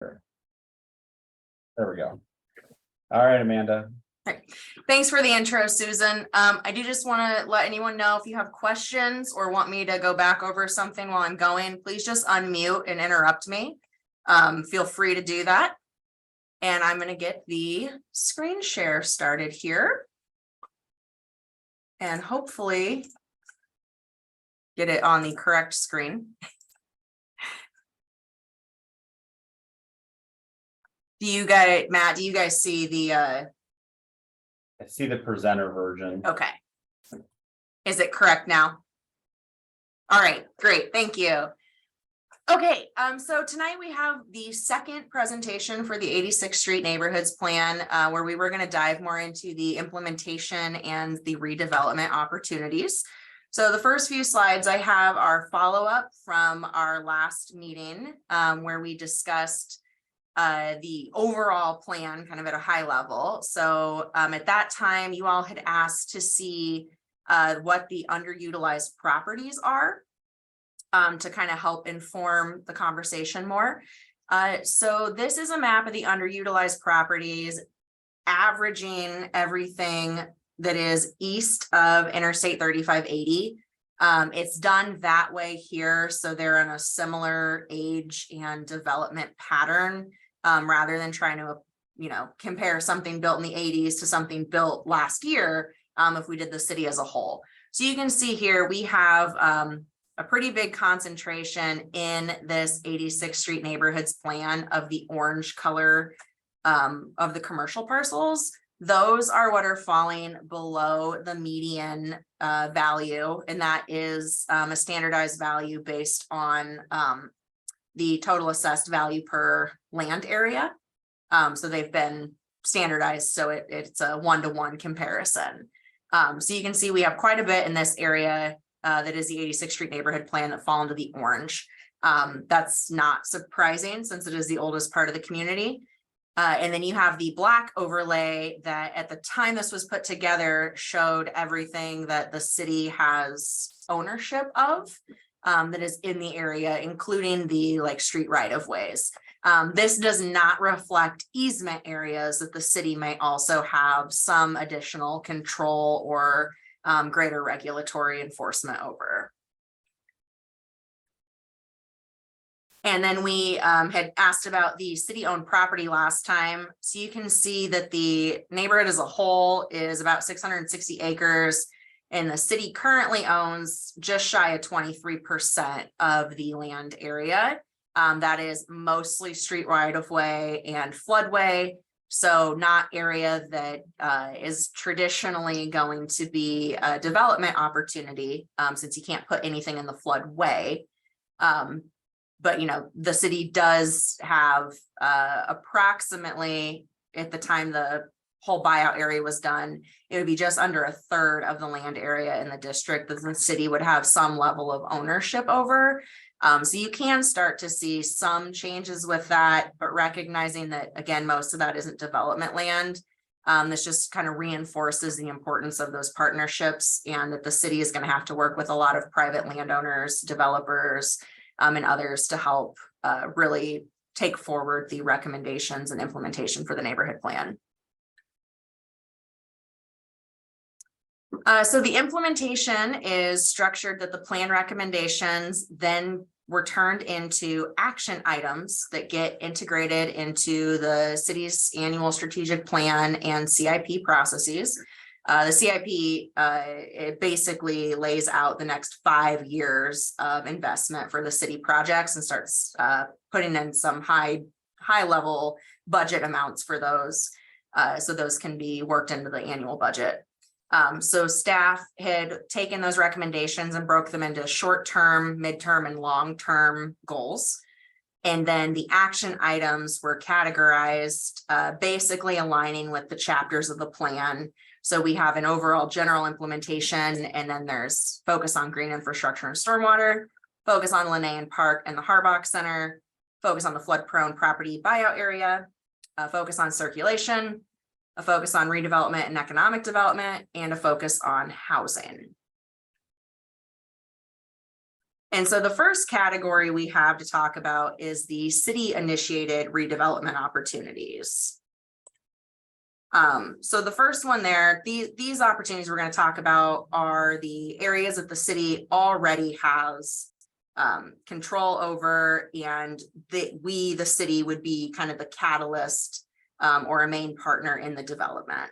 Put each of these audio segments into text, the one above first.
Sure. There we go. All right, Amanda. Thanks for the intro, Susan. I do just want to let anyone know if you have questions or want me to go back over something while I'm going, please just unmute and interrupt me. Feel free to do that. And I'm going to get the screen share started here. And hopefully get it on the correct screen. Do you guys, Matt, do you guys see the I see the presenter version. okay. Is it correct now? All right, great, thank you. Okay, so tonight we have the second presentation for the 86th Street Neighborhoods Plan, where we were going to dive more into the implementation and the redevelopment opportunities. So the first few slides I have are follow-up from our last meeting, where we discussed the overall plan kind of at a high level. So at that time, you all had asked to see what the underutilized properties are to kind of help inform the conversation more. So this is a map of the underutilized properties, averaging everything that is east of Interstate 3580. It's done that way here, so they're in a similar age and development pattern, rather than trying to, compare something built in the 80s to something built last year, if we did the city as a whole. So you can see here we have a pretty big concentration in this 86th Street Neighborhoods Plan of the orange color of the commercial parcels. Those are what are falling below the median value, and that is a standardized value based on the total assessed value per land area. So they've been standardized, so it's a one-to-one comparison. So you can see we have quite a bit in this area that is the 86th Street Neighborhood Plan that fall into the orange. That's not surprising since it is the oldest part of the community. And then you have the black overlay that at the time this was put together showed everything that the city has ownership of that is in the area, including the street right of ways. This does not reflect easement areas that the city may also have some additional control or greater regulatory enforcement over. And then we had asked about the city-owned property last time. So you can see that the neighborhood as a whole is about 660 acres, and the city currently owns just shy of 23% of the land area. That is mostly street right-of-way and floodway. So not area that is traditionally going to be a development opportunity, since you can't put anything in the floodway. But, the city does have approximately, at the time the whole buyout area was done, it would be just under a third of the land area in the district that the city would have some level of ownership over. So you can start to see some changes with that, but recognizing that, again, most of that isn't development land. This just kind of reinforces the importance of those partnerships, and that the city is going to have to work with a lot of private landowners, developers, and others to help really take forward the recommendations and implementation for the neighborhood plan. So the implementation is structured that the plan recommendations then were turned into action items that get integrated into the city's annual strategic plan and CIP processes. The CIP, it basically lays out the next 5 years of investment for the city projects and starts putting in some high level budget amounts for those. So those can be worked into the annual budget. So staff had taken those recommendations and broke them into short-term, mid-term, and long-term goals. And then the action items were categorized, basically aligning with the chapters of the plan. So we have an overall general implementation, and then there's focus on green infrastructure and stormwater, focus on Linnaean Park and the Harbach Center, focus on the flood-prone property buyout area, focus on circulation, a focus on redevelopment and economic development, and a focus on housing. And so the first category we have to talk about is the city initiated redevelopment opportunities. So the first one there, these opportunities we're going to talk about are the areas that the city already has control over, and that we, the city, would be kind of the catalyst or a main partner in the development.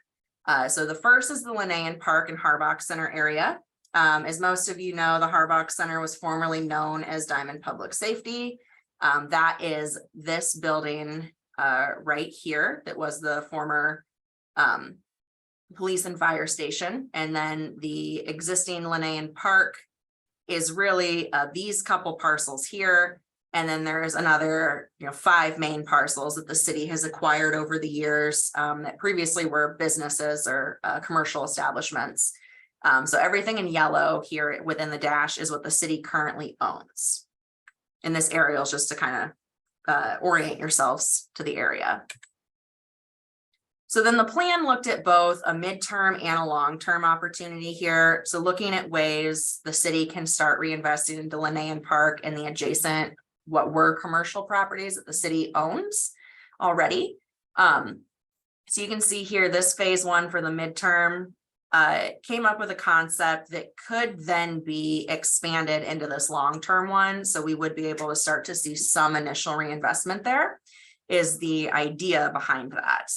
So the first is the Linnaean Park and Harbach Center area. As most of you know, the Harbach Center was formerly known as Diamond Public Safety. That is this building right here that was the former police and fire station. And then the existing Linnaean Park is really these couple parcels here. And then there's another, 5 main parcels that the city has acquired over the years that previously were businesses or commercial establishments. So everything in yellow here within the dash is what the city currently owns. And this aerial is just to kind of orient yourselves to the area. So then the plan looked at both a midterm and a long-term opportunity here. So looking at ways the city can start reinvesting into Linnaean Park and the adjacent, what were commercial properties that the city owns already. So you can see here, this phase 1 for the midterm came up with a concept that could then be expanded into this long-term one. So we would be able to start to see some initial reinvestment there. Is the idea behind that.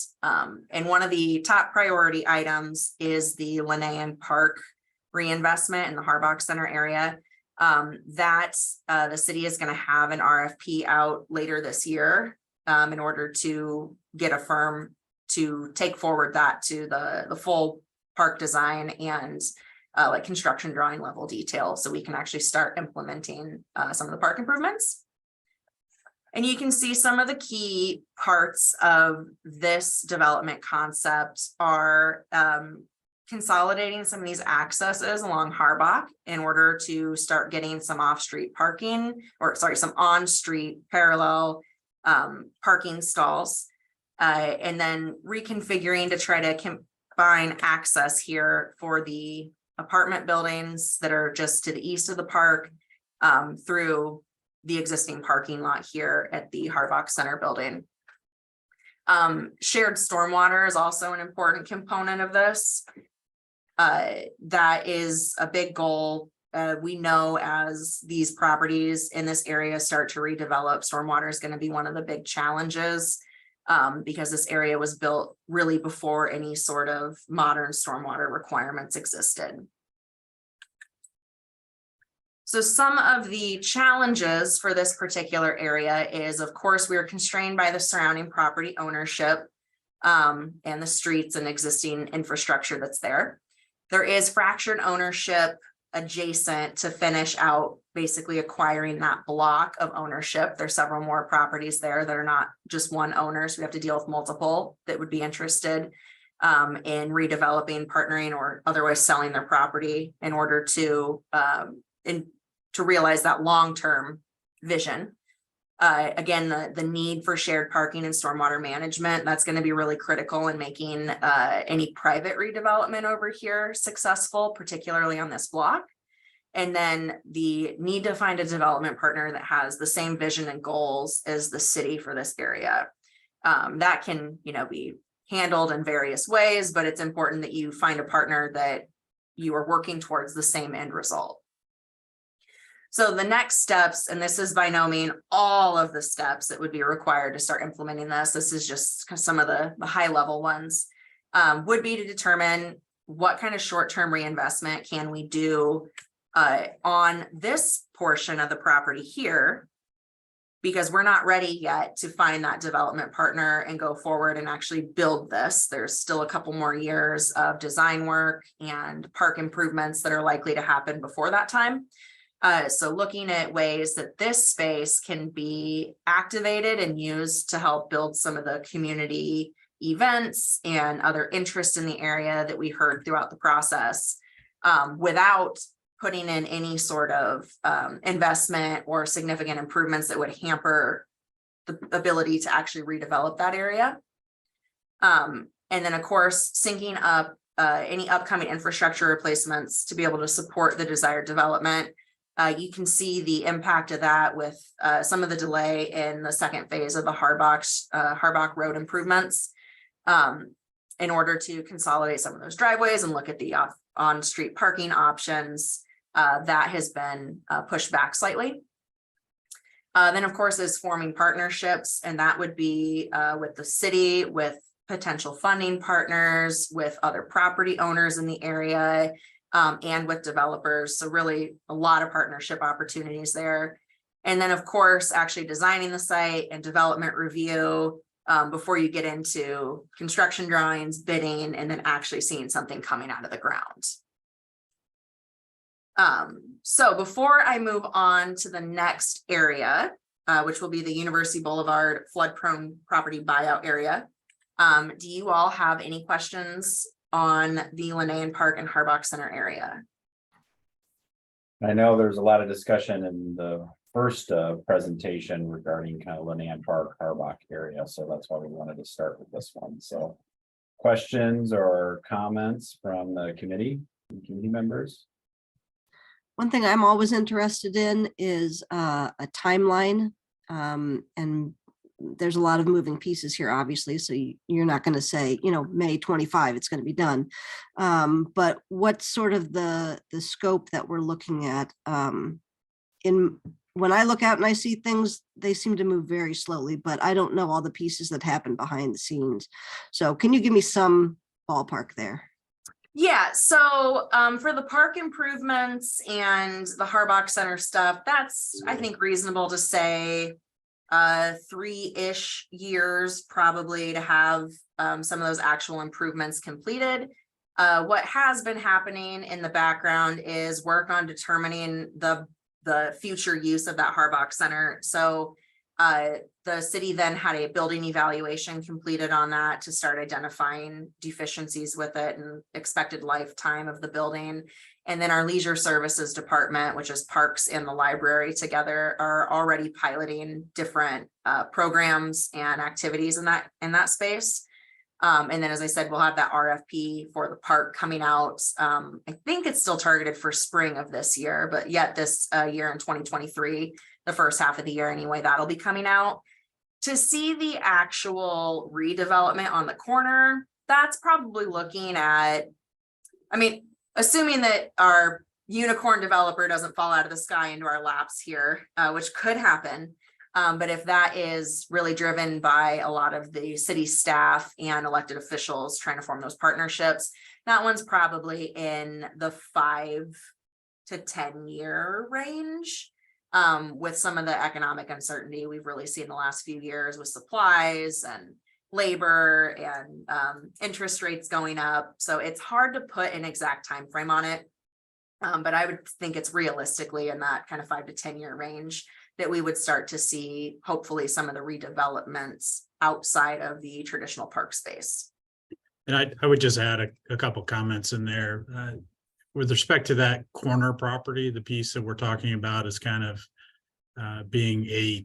And one of the top priority items is the Linnaean Park reinvestment in the Harbach Center area. That the city is going to have an RFP out later this year in order to get a firm to take forward that to the full park design and like construction drawing level detail, so we can actually start implementing some of the park improvements. And you can see some of the key parts of this development concept are consolidating some of these accesses along Harbach in order to start getting some off-street parking, or sorry, some on-street parallel parking stalls, and then reconfiguring to try to combine access here for the apartment buildings that are just to the east of the park through the existing parking lot here at the Harbach Center building. Shared stormwater is also an important component of this. That is a big goal. We know as these properties in this area start to redevelop, stormwater is going to be one of the big challenges because this area was built really before any sort of modern stormwater requirements existed. So some of the challenges for this particular area is, of course, we are constrained by the surrounding property ownership and the streets and existing infrastructure that's there. There is fractured ownership adjacent to finish out basically acquiring that block of ownership. There's several more properties there that are not just one owner, so we have to deal with multiple that would be interested in redeveloping, partnering, or otherwise selling their property in order to realize that long-term vision. Again, the need for shared parking and stormwater management, that's going to be really critical in making any private redevelopment over here successful, particularly on this block. And then the need to find a development partner that has the same vision and goals as the city for this area. That can, be handled in various ways, but it's important that you find a partner that you are working towards the same end result. So the next steps, and this is by no means all of the steps that would be required to start implementing this. This is just some of the high level ones, would be to determine what kind of short-term reinvestment can we do on this portion of the property here, because we're not ready yet to find that development partner and go forward and actually build this. There's still a couple more years of design work and park improvements that are likely to happen before that time. So looking at ways that this space can be activated and used to help build some of the community events and other interest in the area that we heard throughout the process, without putting in any sort of investment or significant improvements that would hamper the ability to actually redevelop that area. And then, of course, syncing up any upcoming infrastructure replacements to be able to support the desired development. You can see the impact of that with some of the delay in the second phase of the Harbach Road improvements. In order to consolidate some of those driveways and look at the on-street parking options, that has been pushed back slightly. Then, of course, is forming partnerships, and that would be with the city, with potential funding partners, with other property owners in the area, and with developers. So really a lot of partnership opportunities there. And then, of course, actually designing the site and development review before you get into construction drawings, bidding, and then actually seeing something coming out of the ground. So before I move on to the next area, which will be the University Boulevard flood-prone property buyout area, do you all have any questions on the Linnaean Park and Harbach Center area? I know there's a lot of discussion in the first presentation regarding kind of Linnaean Park, Harbach area, so that's why we wanted to start with this one. So questions or comments from the committee members? One thing I'm always interested in is a timeline, and there's a lot of moving pieces here, obviously, so you're not going to say, May 25, it's going to be done. But what's sort of the scope that we're looking at? When I look out and I see things, they seem to move very slowly, but I don't know all the pieces that happen behind the scenes. So can you give me some ballpark there? Yeah, so for the park improvements and the Harbach Center stuff, that's, I think, reasonable to say 3-ish years probably to have some of those actual improvements completed. What has been happening in the background is work on determining the future use of that Harbach Center. So the city then had a building evaluation completed on that to start identifying deficiencies with it and expected lifetime of the building. And then our leisure services department, which is parks and the library together, are already piloting different programs and activities in that space. And then, as I said, we'll have that RFP for the park coming out. I think it's still targeted for spring of this year, but yet this year in 2023, the first half of the year anyway, that'll be coming out. To see the actual redevelopment on the corner, that's probably looking at, assuming that our unicorn developer doesn't fall out of the sky into our laps here, which could happen. But if that is really driven by a lot of the city staff and elected officials trying to form those partnerships, that one's probably in the 5 to 10 year range. With some of the economic uncertainty we've really seen the last few years with supplies and labor and interest rates going up. So it's hard to put an exact time frame on it. But I would think it's realistically in that kind of 5 to 10 year range that we would start to see hopefully some of the redevelopments outside of the traditional park space. And I would just add a couple comments in there. With respect to that corner property, the piece that we're talking about is kind of being a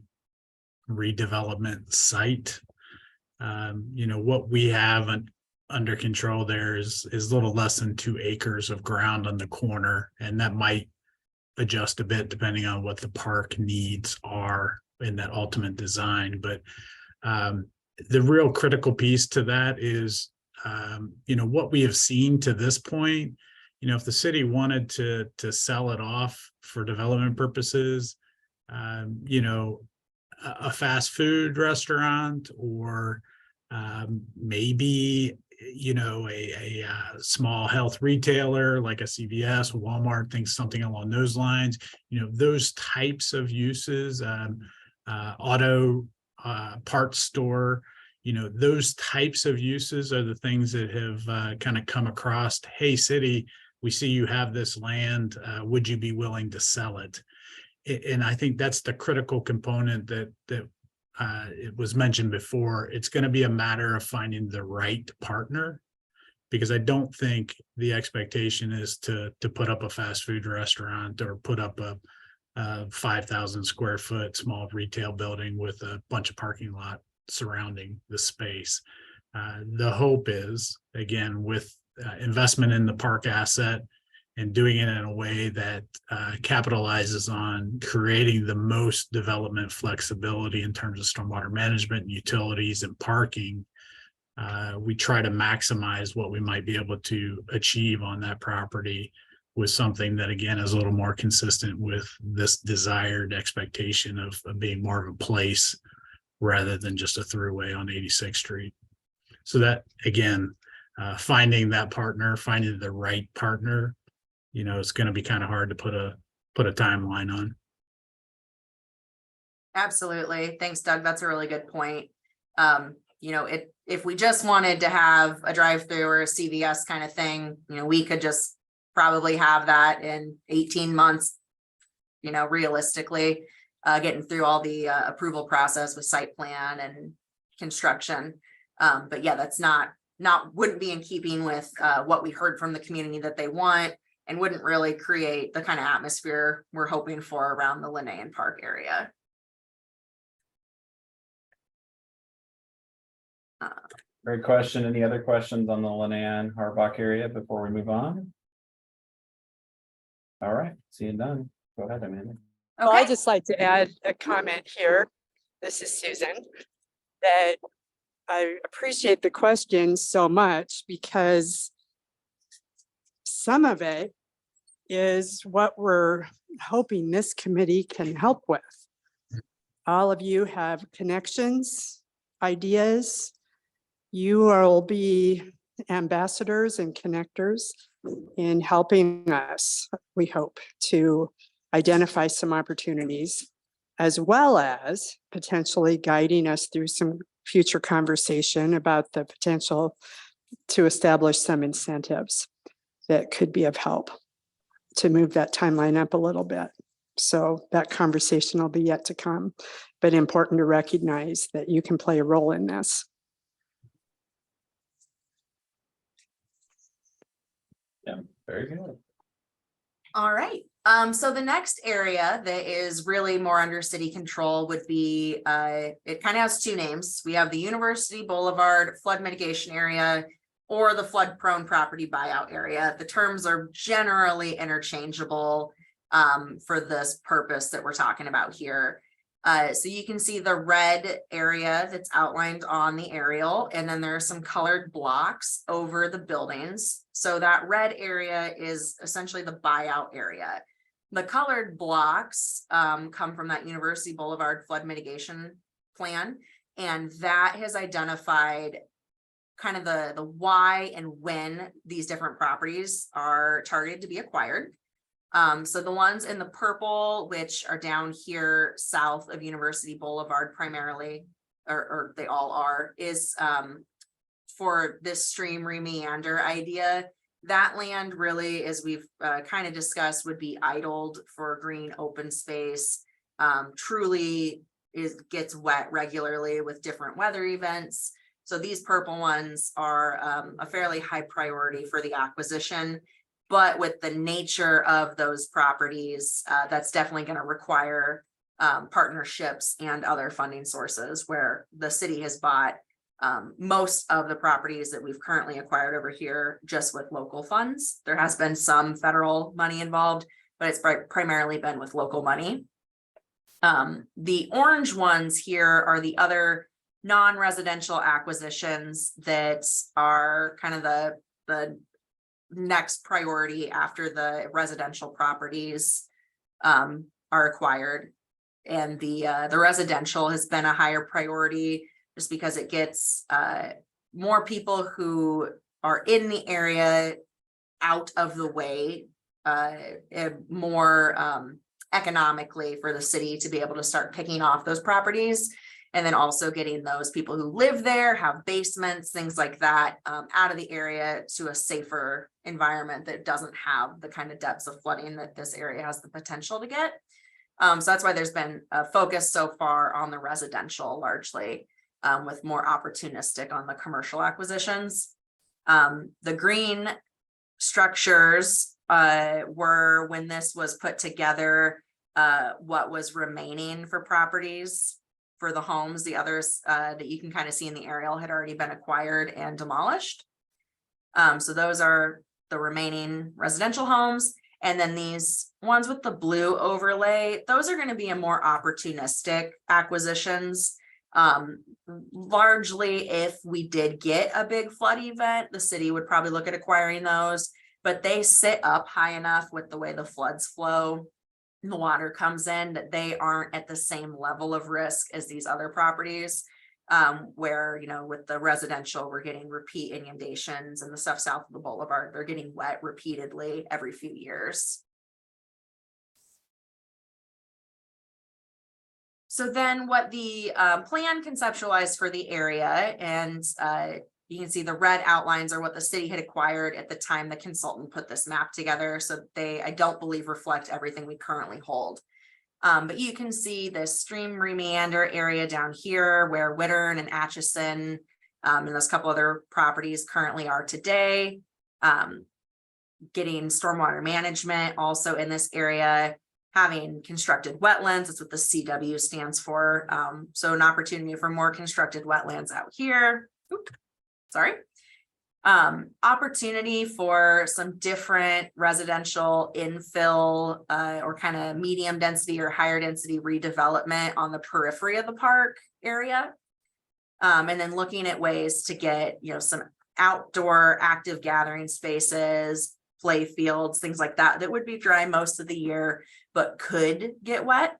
redevelopment site. What we have under control there is a little less than 2 acres of ground on the corner, and that might adjust a bit depending on what the park needs are in that ultimate design. But the real critical piece to that is, what we have seen to this point. If the city wanted to sell it off for development purposes, a fast food restaurant or maybe, a small health retailer like a CVS, Walmart, something along those lines, those types of uses, auto parts store, those types of uses are the things that have kind of come across. Hey, city, we see you have this land. Would you be willing to sell it? And I think that's the critical component that it was mentioned before. It's going to be a matter of finding the right partner, because I don't think the expectation is to put up a fast food restaurant or put up a 5,000 square foot small retail building with a bunch of parking lot surrounding the space. The hope is, again, with investment in the park asset and doing it in a way that capitalizes on creating the most development flexibility in terms of stormwater management, utilities, and parking. We try to maximize what we might be able to achieve on that property with something that, again, is a little more consistent with this desired expectation of being more of a place rather than just a throughway on 86th Street. So that, again, finding that partner, finding the right partner, you know, it's going to be kind of hard to put a timeline on. Absolutely. Thanks, Doug. That's a really good point. You know, if we just wanted to have a drive-through or a CVS kind of thing, you know, we could just probably have that in 18 months, you know, realistically, getting through all the approval process with site plan and construction. But yeah, that's wouldn't be in keeping with what we heard from the community that they want, and wouldn't really create the kind of atmosphere we're hoping for around the Linnaean Park area. Great question. Any other questions on the Linnaean Harbach area before we move on? All right, seeing none. Go ahead, Amanda. Well, I'd Okay, just like to add a comment here. This is Susan, that I appreciate the question so much because some of it is what we're hoping this committee can help with. All of you have connections, ideas. You will be ambassadors and connectors in helping us, we hope, to identify some opportunities, as well as potentially guiding us through some future conversation about the potential to establish some incentives that could be of help to move that timeline up a little bit. So that conversation will be yet to come, but important to recognize that you can play a role in this. Yeah, very good. all right. So the next area that is really more under city control would be, it kind of has two names. We have the University Boulevard Flood Mitigation Area or the Flood Prone Property Buyout Area. The terms are generally interchangeable for this purpose that we're talking about here. So you can see the red area that's outlined on the aerial, and then there are some colored blocks over the buildings. So that red area is essentially the buyout area. The colored blocks come from that University Boulevard Flood Mitigation Plan, and that has identified kind of the why and when these different properties are targeted to be acquired. So the ones in the purple, which are down here south of University Boulevard primarily, or they all are, is for this stream remeander idea. That land really, as we've kind of discussed, would be idled for green open space. Truly gets wet regularly with different weather events. So these purple ones are a fairly high priority for the acquisition. But with the nature of those properties, that's definitely going to require partnerships and other funding sources, where the city has bought most of the properties that we've currently acquired over here just with local funds. There has been some federal money involved, but it's primarily been with local money. The orange ones here are the other non-residential acquisitions that are kind of the next priority after the residential properties are acquired. And the residential has been a higher priority just because it gets more people who are in the area out of the way, more economically for the city to be able to start picking off those properties. And then also getting those people who live there, have basements, things like that, out of the area to a safer environment that doesn't have the kind of depths of flooding that this area has the potential to get. So that's why there's been a focus so far on the residential largely, with more opportunistic on the commercial acquisitions. The green structures were, when this was put together, what was remaining for properties. For the homes, the others that you can kind of see in the aerial had already been acquired and demolished. So those are the remaining residential homes. And then these ones with the blue overlay, those are going to be a more opportunistic acquisitions. Largely, if we did get a big flood event, the city would probably look at acquiring those, but they sit up high enough with the way the floods flow. The water comes in that they aren't at the same level of risk as these other properties. Where, you know, with the residential, we're getting repeat inundations, and the stuff south of the boulevard, they're getting wet repeatedly every few years. So then what the plan conceptualized for the area, and you can see the red outlines are what the city had acquired at the time the consultant put this map together. So they, I don't believe, reflect everything we currently hold. But you can see the stream remeander area down here where Wittern and Atchison and those couple other properties currently are today. Getting stormwater management also in this area, having constructed wetlands, that's what the CW stands for. So an opportunity for more constructed wetlands out here. Oops, sorry. Opportunity for some different residential infill or kind of medium density or higher density redevelopment on the periphery of the park area. And then looking at ways to get, you know, some outdoor active gathering spaces, play fields, things like that, that would be dry most of the year, but could get wet.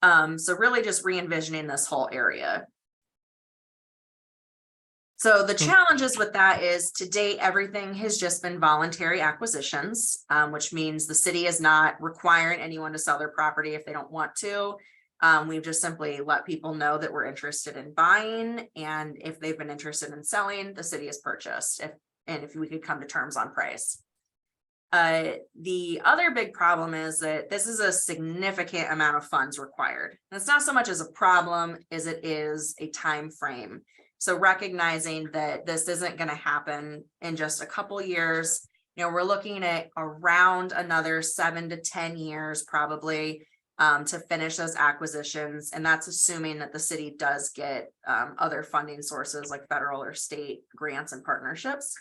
So really just re-envisioning this whole area. So the challenges with that is, to date, everything has just been voluntary acquisitions, which means the city is not requiring anyone to sell their property if they don't want to. We've just simply let people know that we're interested in buying, and if they've been interested in selling, the city has purchased, if we could come to terms on price. The other big problem is that this is a significant amount of funds required. And it's not so much as a problem as it is a time frame. So recognizing that this isn't going to happen in just a couple years, you know, we're looking at around another 7 to 10 years probably to finish those acquisitions. And that's assuming that the city does get other funding sources like federal or state grants and partnerships.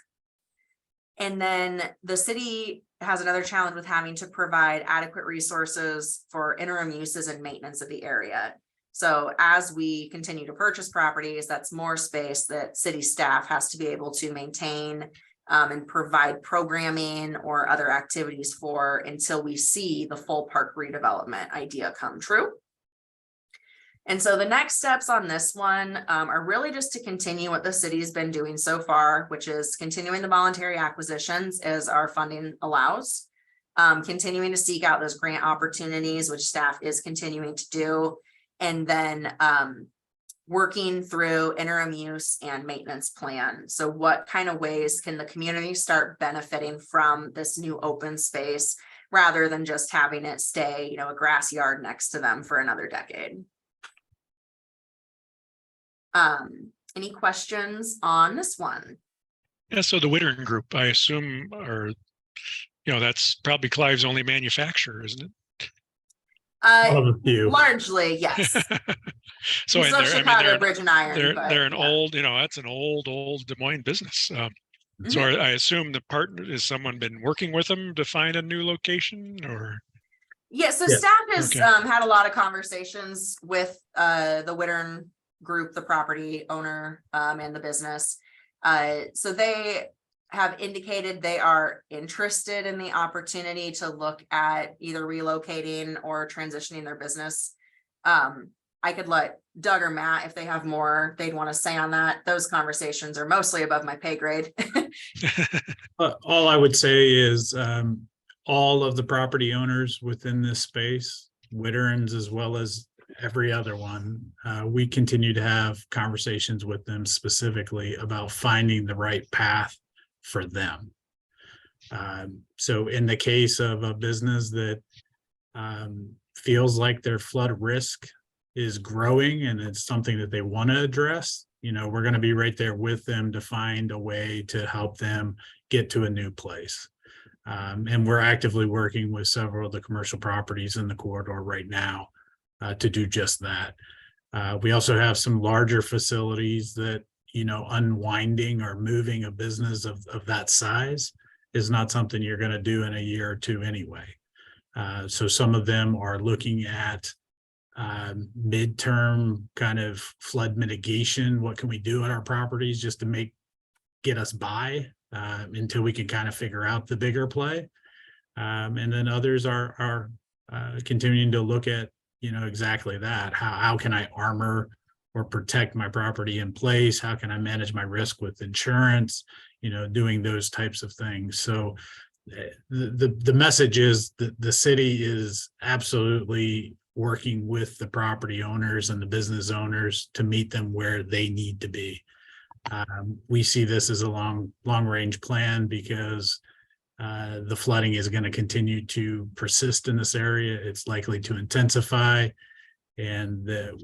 And then the city has another challenge with having to provide adequate resources for interim uses and maintenance of the area. So as we continue to purchase properties, that's more space that city staff has to be able to maintain and provide programming or other activities for until we see the full park redevelopment idea come true. And so the next steps on this one are really just to continue what the city's been doing so far, which is continuing the voluntary acquisitions as our funding allows, continuing to seek out those grant opportunities, which staff is continuing to do, and then working through interim use and maintenance plan. So what kind of ways can the community start benefiting from this new open space rather than just having it stay, you know, a grass yard next to them for another decade? Any questions on this one? Yeah, so the Wittern Group, I assume, are, you know, that's probably Clive's only manufacturer, isn't it? One of a few. Largely, yes. So and they're, Chicago Bridge and Iron. They're an yeah. old, you know, that's an old Des Moines business. So I assume the partner is someone been working with them to find a new location, or? Yeah, so Yeah. staff has Okay. Had a lot of conversations with the Wittern Group, the property owner and the business. So they have indicated they are interested in the opportunity to look at either relocating or transitioning their business. I could let Doug or Matt, if they have more they'd want to say on that. Those conversations are mostly above my pay grade. All I would say is all of the property owners within this space, Witterns as well as every other one, we continue to have conversations with them specifically about finding the right path for them. So in the case of a business that feels like their flood risk is growing and it's something that they want to address, you know, we're going to be right there with them to find a way to help them get to a new place. And we're actively working with several of the commercial properties in the corridor right now to do just that. We also have some larger facilities that, unwinding or moving a business of that size is not something you're going to do in a year or two anyway. So some of them are looking at midterm kind of flood mitigation. What can we do at our properties just to get us by until we can kind of figure out the bigger play. And then others are continuing to look at, exactly that. How can I armor or protect my property in place? How can I manage my risk with insurance? Doing those types of things. So the message is that the city is absolutely working with the property owners and the business owners to meet them where they need to be. We see this as a long range plan because the flooding is going to continue to persist in this area. It's likely to intensify, and the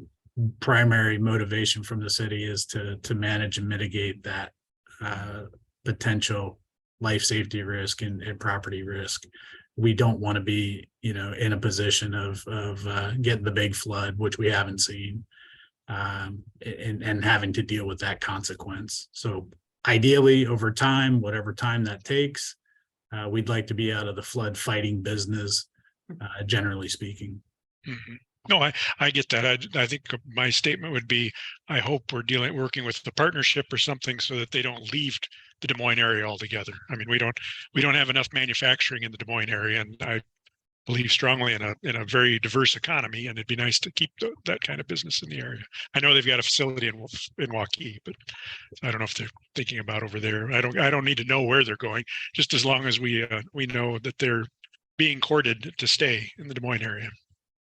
primary motivation from the city is to manage and mitigate that potential life safety risk and property risk. We don't want to be, in a position of getting the big flood, which we haven't seen, and having to deal with that consequence. So ideally, over time, whatever time that takes, we'd like to be out of the flood fighting business, generally speaking. Mhm. No, I get that. I think my statement would be, I hope we're working with the partnership or something so that they don't leave the Des Moines area altogether. I mean, we don't have enough manufacturing in the Des Moines area, and I believe strongly in a very diverse economy, and it'd be nice to keep that kind of business in the area. I know they've got a facility in Waukee, but I don't know if they're thinking about over there. I don't need to know where they're going, just as long as we know that they're being courted to stay in the Des Moines area.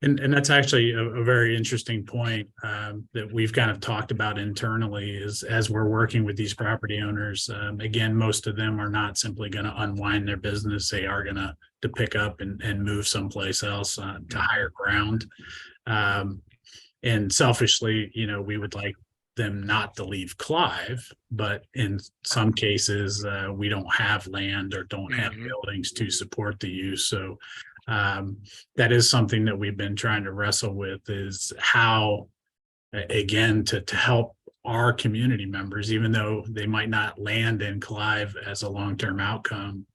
And that's actually a very interesting point that we've kind of talked about internally is as we're working with these property owners. Again, most of them are not simply going to unwind their business. They are going to pick up and move someplace else to higher ground. And selfishly, we would like them not to leave Clive, but in some cases, we don't have land or don't have buildings to support the use. So that is something that we've been trying to wrestle with, is how, again, to help our community members, even though they might not land in Clive as a long-term outcome,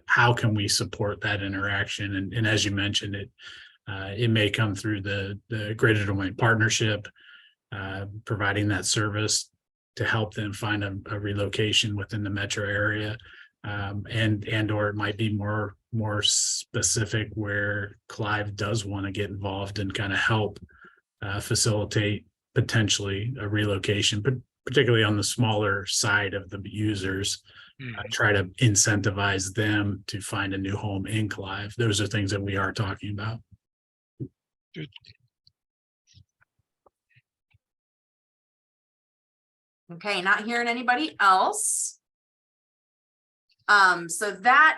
how can we support that interaction? And as you mentioned, it may come through the Greater Des Moines Partnership, providing that service to help them find a relocation within the metro area, and or it might be more specific where Clive does want to get involved and kind of help facilitate potentially a relocation, but particularly on the smaller side of the users, try to incentivize them to find a new home in Clive. Those are things that we are talking about. Good. Okay, not hearing anybody else. So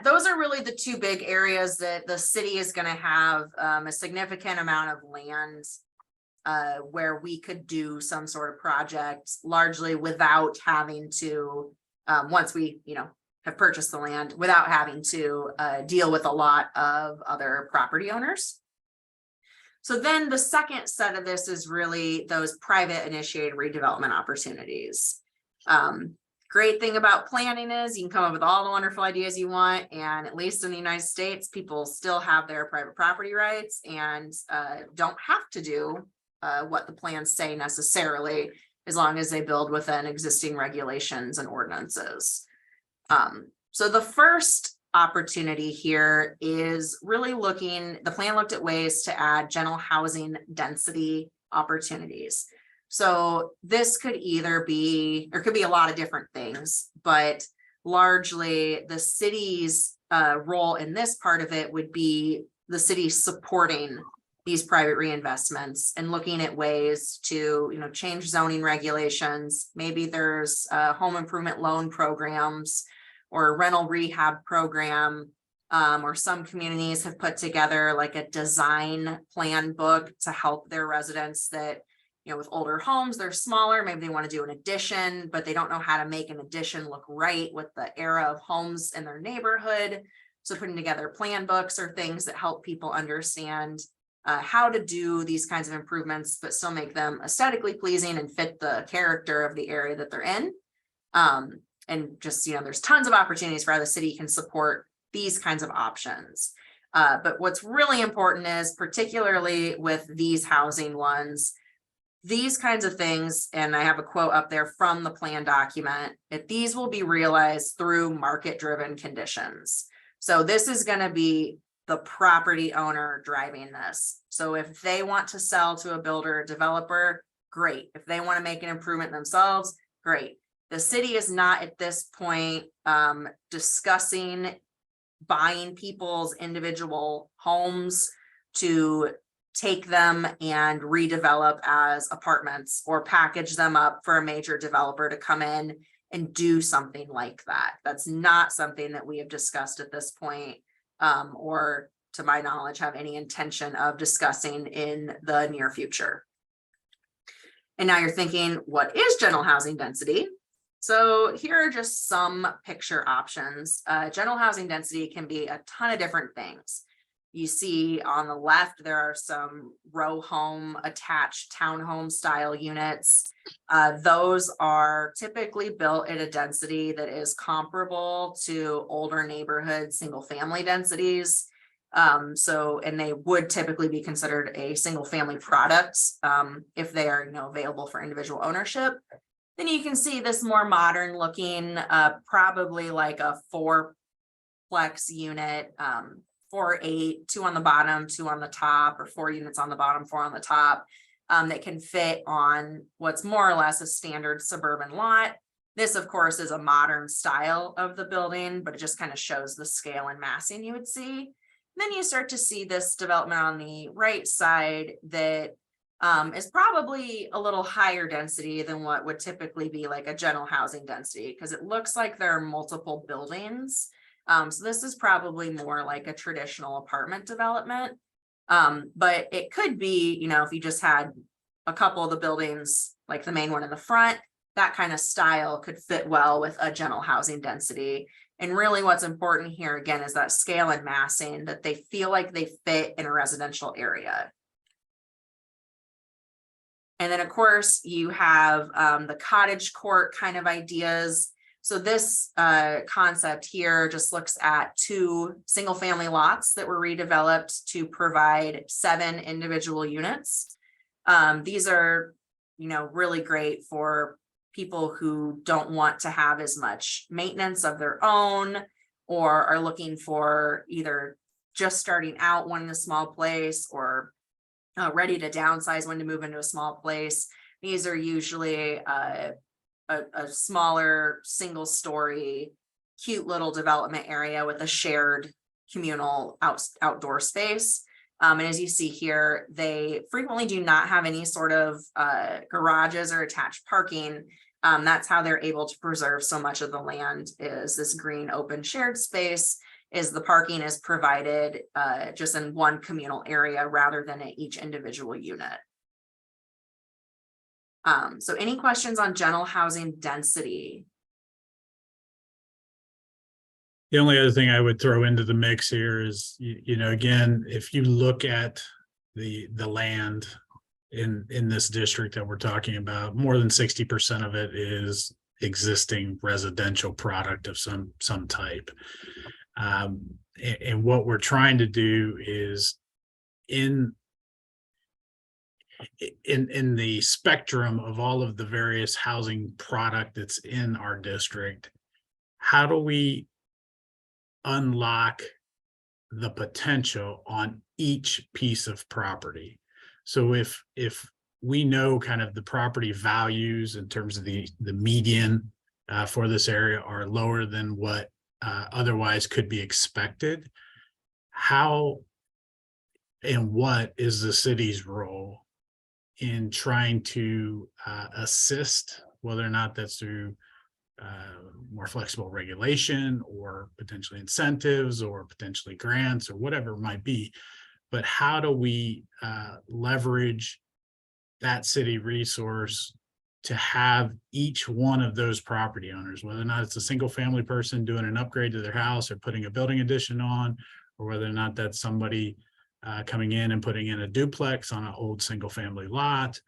those are really the two big areas that the city is going to have a significant amount of land where we could do some sort of project, largely without having to, once we, have purchased the land, without having to deal with a lot of other property owners. So then the second set of this is really those private initiated redevelopment opportunities. Great thing about planning is you can come up with all the wonderful ideas you want, and at least in the United States, people still have their private property rights and don't have to do what the plans say necessarily, as long as they build within existing regulations and ordinances. So the first opportunity here is really the plan looked at ways to add general housing density opportunities. So this could either be, or could be a lot of different things, but largely the city's role in this part of it would be the city supporting these private reinvestments and looking at ways to, change zoning regulations. Maybe there's home improvement loan programs or a rental rehab program, or some communities have put together like a design plan book to help their residents that, with older homes, they're smaller, maybe they want to do an addition, but they don't know how to make an addition look right with the era of homes in their neighborhood. So putting together plan books or things that help people understand how to do these kinds of improvements, but still make them aesthetically pleasing and fit the character of the area that they're in. And just, there's tons of opportunities for how the city can support these kinds of options. But what's really important is, particularly with these housing ones, these kinds of things, and I have a quote up there from the plan document, that these will be realized through market-driven conditions. So this is going to be the property owner driving this. So if they want to sell to a builder or developer, great. If they want to make an improvement themselves, great. The city is not at this point discussing buying people's individual homes to take them and redevelop as apartments or package them up for a major developer to come in and do something like that. That's not something that we have discussed at this point, or to my knowledge, have any intention of discussing in the near future. And now you're thinking, what is general housing density? So here are just some picture options. General housing density can be a ton of different things. You see on the left, there are some row home attached townhome style units. Those are typically built at a density that is comparable to older neighborhood single family densities. And they would typically be considered a single family product if they are available for individual ownership. Then you can see this more modern looking, probably like a 4-plex unit, 4-8, 2 on the bottom, 2 on the top, or 4 units on the bottom, 4 on the top, that can fit on what's more or less a standard suburban lot. This, of course, is a modern style of the building, but it just kind of shows the scale and massing you would see. Then you start to see this development on the right side that is probably a little higher density than what would typically be like a general housing density, because it looks like there are multiple buildings. So this is probably more like a traditional apartment development. But it could be, if you just had a couple of the buildings, like the main one in the front, that kind of style could fit well with a general housing density. And really what's important here again is that scale and massing, that they feel like they fit in a residential area. And then of course you have the cottage court kind of ideas. So this concept here just looks at 2 single family lots that were redeveloped to provide 7 individual units. These are, really great for people who don't want to have as much maintenance of their own, or are looking for either just starting out, wanting a small place, or ready to downsize, when to move into a small place. These are usually a smaller single story, cute little development area with a shared communal outdoor space. And as you see here, they frequently do not have any sort of garages or attached parking. That's how they're able to preserve so much of the land, is this green open shared space, is the parking is provided just in one communal area rather than at each individual unit. So any questions on general housing density? The only other thing I would throw into the mix here is, again, if you look at the land in this district that we're talking about, more than 60% of it is existing residential product of some type. And what we're trying to do is in the spectrum of all of the various housing product that's in our district, how do we unlock the potential on each piece of property? So if we know kind of the property values in terms of the median for this area are lower than what otherwise could be expected, how and what is the city's role in trying to assist, whether or not that's through more flexible regulation or potentially incentives or potentially grants or whatever it might be, but how do we leverage that city resource to have each one of those property owners, whether or not it's a single family person doing an upgrade to their house or putting a building addition on, or whether or not that's somebody coming in and putting in a duplex on an old single family lot,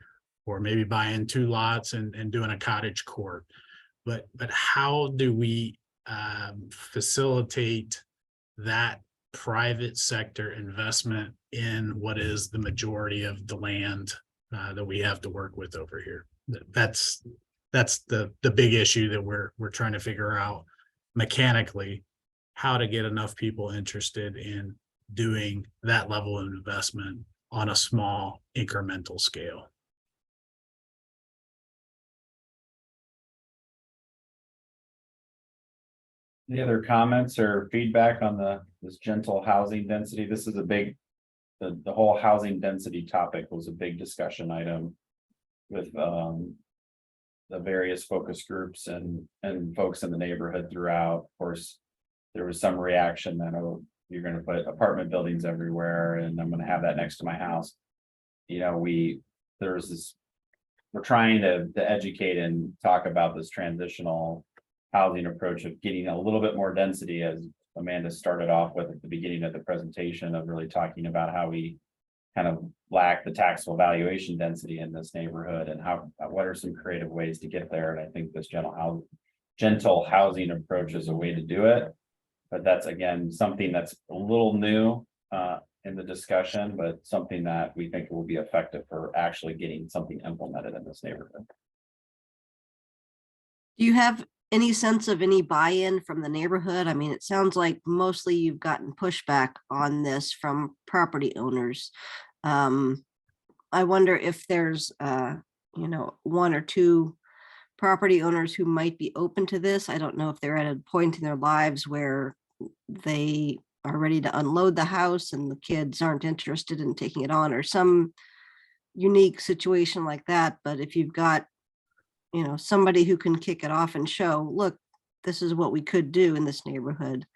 or maybe buying 2 lots and doing a cottage court. But how do we facilitate that private sector investment in what is the majority of the land that we have to work with over here? That's the big issue that we're trying to figure out mechanically, how to get enough people interested in doing that level of investment on a small incremental scale. Any other comments or feedback on this gentle housing density? This is a big, the whole housing density topic was a big discussion item with the various focus groups and folks in the neighborhood throughout. Of course, there was some reaction that, oh, you're going to put apartment buildings everywhere and I'm going to have that next to my house. You know, there's this, we're trying to educate and talk about this transitional housing approach of getting a little bit more density, as Amanda started off with at the beginning of the presentation, of really talking about how we kind of lack the taxable valuation density in this neighborhood and what are some creative ways to get there. And I think this gentle housing approach is a way to do it. But that's, again, something that's a little new in the discussion, but something that we think will be effective for actually getting something implemented in this neighborhood. Do you have any sense of any buy-in from the neighborhood? I mean, it sounds like mostly you've gotten pushback on this from property owners. I wonder if there's, 1 or 2 property owners who might be open to this. I don't know if they're at a point in their lives where they are ready to unload the house and the kids aren't interested in taking it on, or some unique situation like that. But if you've got, somebody who can kick it off and show, look, this is what we could do in this neighborhood.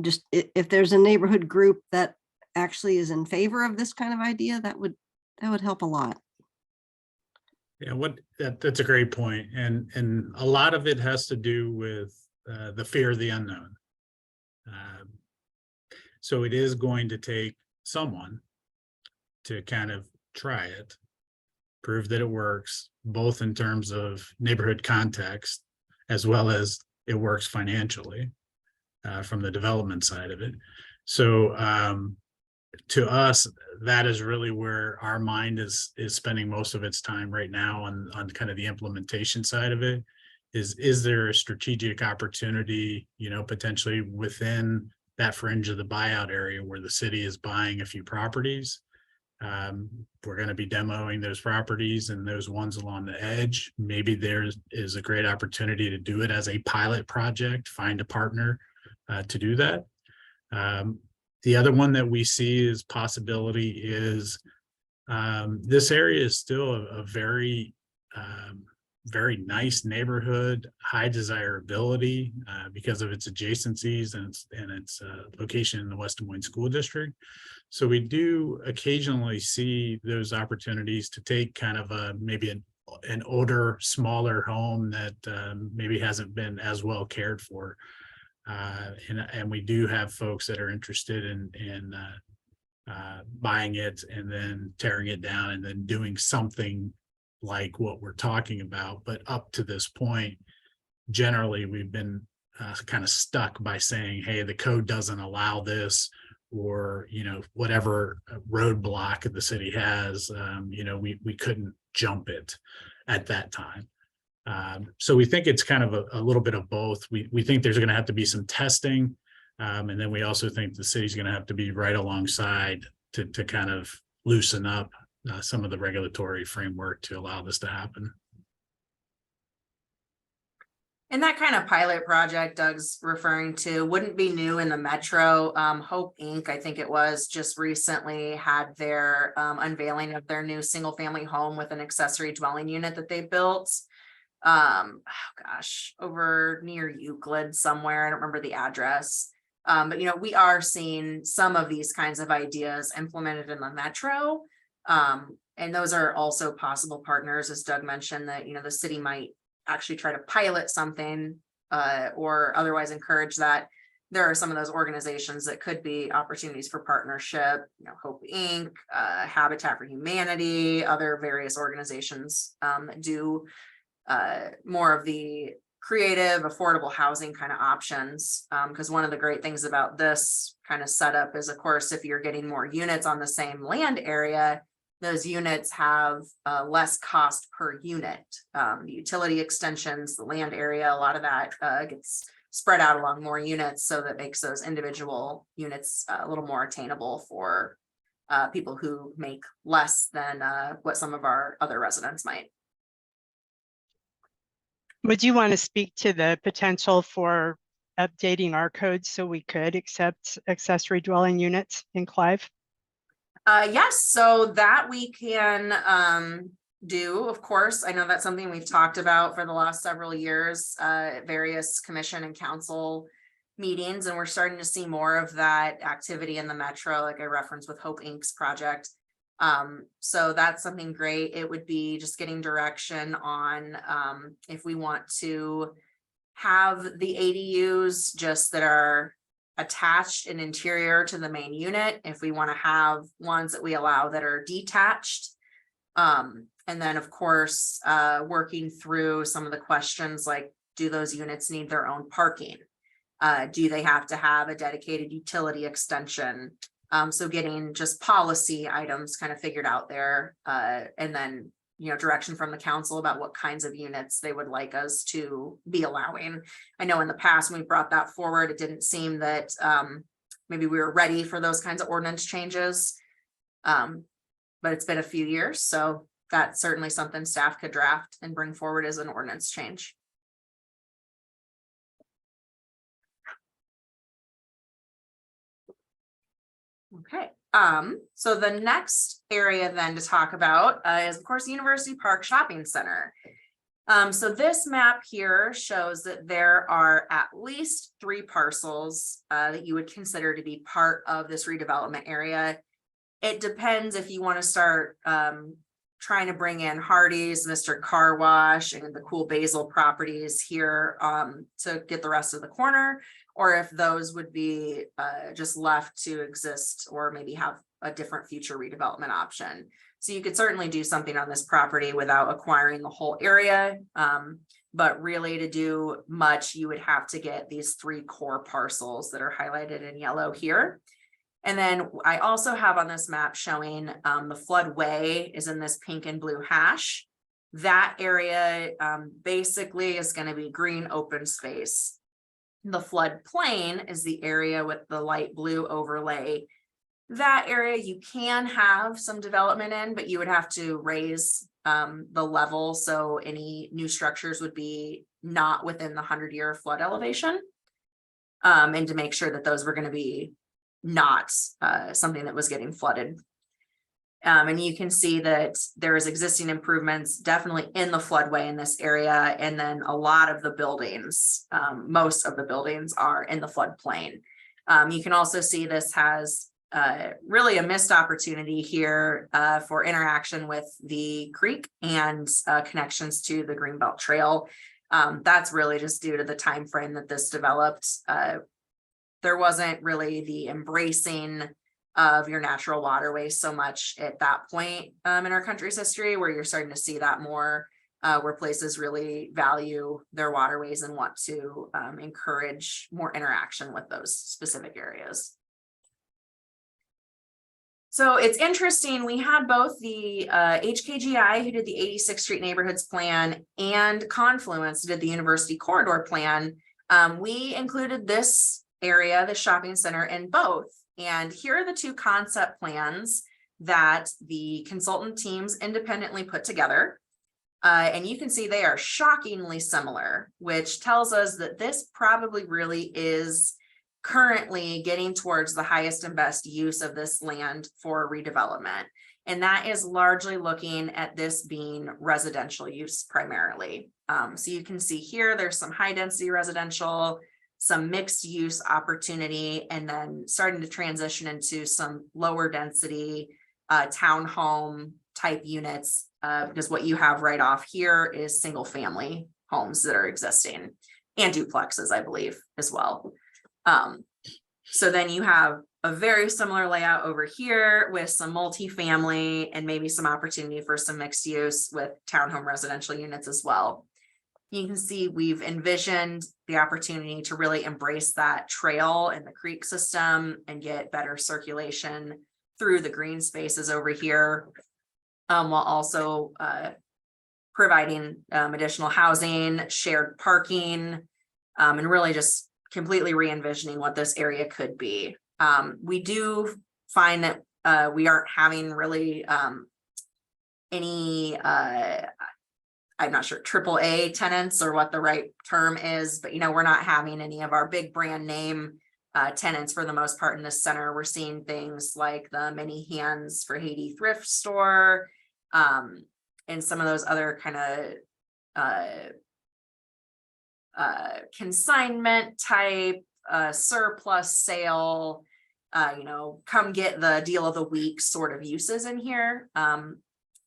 Just if there's a neighborhood group that actually is in favor of this kind of idea, that would help a lot. Yeah, that's a great point. And a lot of it has to do with the fear of the unknown. So it is going to take someone to kind of try it, prove that it works, both in terms of neighborhood context, as well as it works financially from the development side of it. So to us, that is really where our mind is spending most of its time right now on kind of the implementation side of it. Is there a strategic opportunity, potentially within that fringe of the buyout area where the city is buying a few properties? We're going to be demoing those properties and those ones along the edge. Maybe there is a great opportunity to do it as a pilot project, find a partner to do that. The other one that we see as possibility is this area is still a very, very nice neighborhood, high desirability because of its adjacencies and its location in the West Des Moines School District. So we do occasionally see those opportunities to take kind of maybe an older, smaller home that maybe hasn't been as well cared for. And we do have folks that are interested in buying it and then tearing it down and then doing something like what we're talking about. But up to this point, generally, we've been kind of stuck by saying, hey, the code doesn't allow this, or, whatever roadblock the city has, we couldn't jump it at that time. So we think it's kind of a little bit of both. We think there's going to have to be some testing. And then we also think the city's going to have to be right alongside to kind of loosen up some of the regulatory framework to allow this to happen. And that kind of pilot project Doug's referring to wouldn't be new in the metro. Hope Inc., I think it was, just recently had their unveiling of their new single family home with an accessory dwelling unit that they built. Over near Euclid somewhere. I don't remember the address. But we are seeing some of these kinds of ideas implemented in the metro. And those are also possible partners, as Doug mentioned, that the city might actually try to pilot something or otherwise encourage that. there are some of those organizations that could be opportunities for partnership, Hope Inc., Habitat for Humanity, other various organizations that do more of the creative, affordable housing kind of options. Because one of the great things about this kind of setup is, of course, if you're getting more units on the same land area, those units have less cost per unit. The utility extensions, the land area, a lot of that gets spread out along more units, so that makes those individual units a little more attainable for people who make less than what some of our other residents might. Would you want to speak to the potential for updating our code so we could accept accessory dwelling units in Clive? Yes, so that we can do, of course. I know that's something we've talked about for the last several years, various commission and council meetings, and we're starting to see more of that activity in the metro, like I referenced with Hope Inc.'s project. So that's something great. It would be just getting direction on if we want to have the ADUs just that are attached and interior to the main unit, if we want to have ones that we allow that are detached. And then of course, working through some of the questions like, do those units need their own parking? Do they have to have a dedicated utility extension? So getting just policy items kind of figured out there, and then direction from the council about what kinds of units they would like us to be allowing. I know in the past when we brought that forward, it didn't seem that maybe we were ready for those kinds of ordinance changes, but it's been a few years, so that's certainly something staff could draft and bring forward as an ordinance change. Okay, so the next area then to talk about is of course University Park Shopping Center. So this map here shows that there are at least 3 parcels that you would consider to be part of this redevelopment area. It depends if you want to start trying to bring in Hardee's, Mr. Car Wash, and the Cool Basil properties here to get the rest of the corner, or if those would be just left to exist or maybe have a different future redevelopment option. So you could certainly do something on this property without acquiring the whole area. But really to do much, you would have to get these 3 core parcels that are highlighted in yellow here. And then I also have on this map showing the floodway is in this pink and blue hash. That area basically is going to be green open space. The floodplain is the area with the light blue overlay. That area you can have some development in, but you would have to raise the level. So any new structures would be not within the 100-year flood elevation. And to make sure that those were going to be not something that was getting flooded. And you can see that there is existing improvements definitely in the floodway in this area. And then a lot of the buildings, most of the buildings are in the floodplain. You can also see this has really a missed opportunity here for interaction with the creek and connections to the Greenbelt Trail. That's really just due to the time frame that this developed. There wasn't really the embracing of your natural waterways so much at that point in our country's history, where you're starting to see that more, where places really value their waterways and want to encourage more interaction with those specific areas. So it's interesting, we had both the HKGI who did the 86th Street Neighborhoods Plan and Confluence did the University Corridor Plan. We included this area, the shopping center, in both. And here are the 2 concept plans that the consultant teams independently put together. And you can see they are shockingly similar, which tells us that this probably really is currently getting towards the highest and best use of this land for redevelopment. And that is largely looking at this being residential use primarily. So you can see here, there's some high density residential, some mixed use opportunity, and then starting to transition into some lower density townhome type units, because what you have right off here is single family homes that are existing and duplexes, I believe, as well. So then you have a very similar layout over here with some multifamily and maybe some opportunity for some mixed use with townhome residential units as well. You can see we've envisioned the opportunity to really embrace that trail and the creek system and get better circulation through the green spaces over here, while also providing additional housing, shared parking, and really just completely re-envisioning what this area could be. We do find that we aren't having really any I'm not sure, AAA tenants or what the right term is, but we're not having any of our big brand name tenants for the most part in this center. We're seeing things like the Many Hands for Haiti thrift store, and some of those other kind of consignment type, surplus sale, come get the deal of the week sort of uses in here,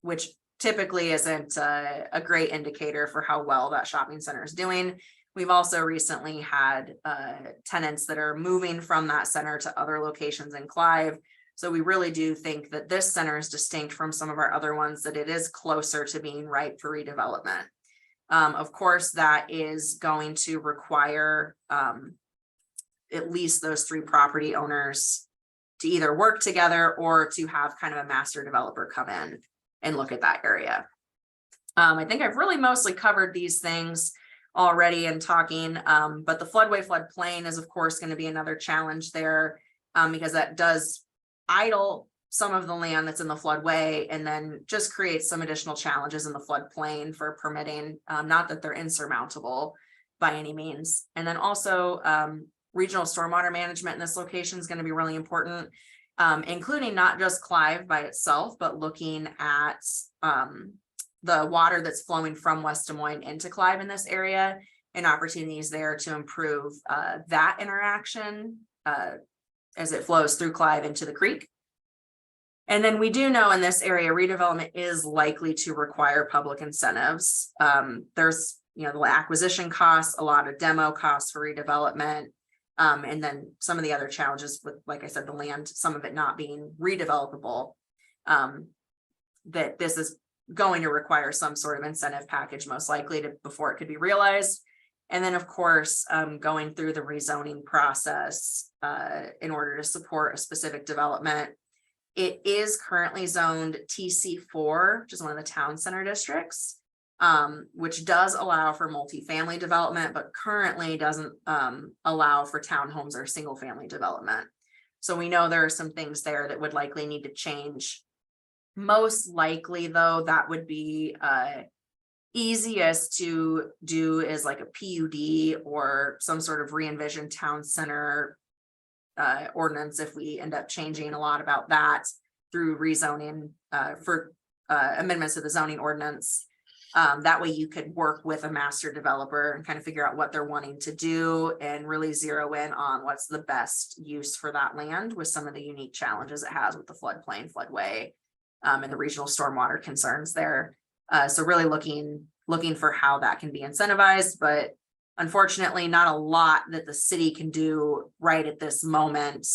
which typically isn't a great indicator for how well that shopping center is doing. We've also recently had tenants that are moving from that center to other locations in Clive. So we really do think that this center is distinct from some of our other ones, that it is closer to being ripe for redevelopment. Of course, that is going to require at least those 3 property owners to either work together or to have kind of a master developer come in and look at that area. I think I've really mostly covered these things already in talking, but the floodway floodplain is of course going to be another challenge there, because that does idle some of the land that's in the floodway and then just creates some additional challenges in the floodplain for permitting, not that they're insurmountable by any means. And then also regional stormwater management in this location is going to be really important. Including not just Clive by itself, but looking at the water that's flowing from West Des Moines into Clive in this area and opportunities there to improve that interaction as it flows through Clive into the creek. And then we do know in this area, redevelopment is likely to require public incentives. There's, the acquisition costs, a lot of demo costs for redevelopment. And then some of the other challenges with, like I said, the land, some of it not being redevelopable, that this is going to require some sort of incentive package, most likely before it could be realized. And then, of course, going through the rezoning process in order to support a specific development. It is currently zoned TC4, which is one of the town center districts, which does allow for multifamily development, but currently doesn't allow for townhomes or single family development. So we know there are some things there that would likely need to change. Most likely, though, that would be easiest to do is like a PUD or some sort of re-envisioned town center ordinance if we end up changing a lot about that through rezoning for amendments to the zoning ordinance. That way you could work with a master developer and kind of figure out what they're wanting to do and really zero in on what's the best use for that land with some of the unique challenges it has with the floodplain, floodway, and the regional stormwater concerns there. So really looking for how that can be incentivized, but unfortunately not a lot that the city can do right at this moment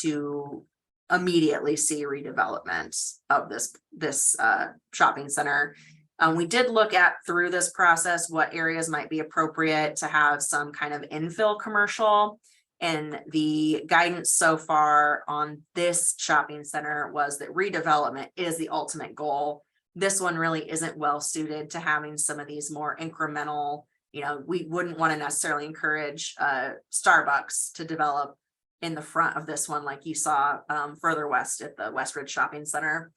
to immediately see redevelopment of this shopping center. We did look at through this process what areas might be appropriate to have some kind of infill commercial. And the guidance so far on this shopping center was that redevelopment is the ultimate goal. This one really isn't well suited to having some of these more incremental, we wouldn't want to necessarily encourage Starbucks to develop in the front of this one like you saw further west at the Westridge Shopping Center.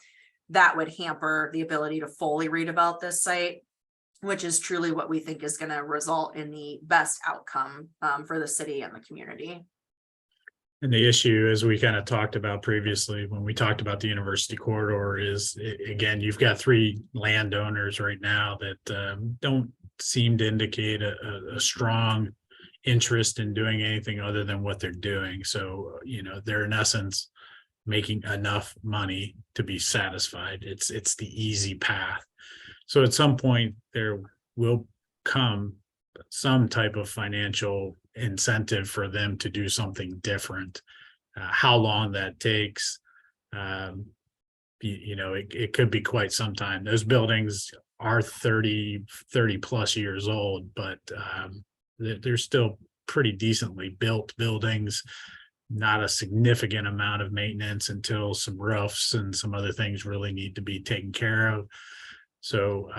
That would hamper the ability to fully redevelop this site, which is truly what we think is going to result in the best outcome for the city and the community. And the issue, as we kind of talked about previously, when we talked about the university corridor, is again, you've got 3 landowners right now that don't seem to indicate a strong interest in doing anything other than what they're doing. So, they're in essence making enough money to be satisfied. It's the easy path. So at some point there will come some type of financial incentive for them to do something different. How long that takes, it could be quite some time. Those buildings are 30 plus years old, but they're still pretty decently built buildings. Not a significant amount of maintenance until some roofs and some other things really need to be taken care of. So,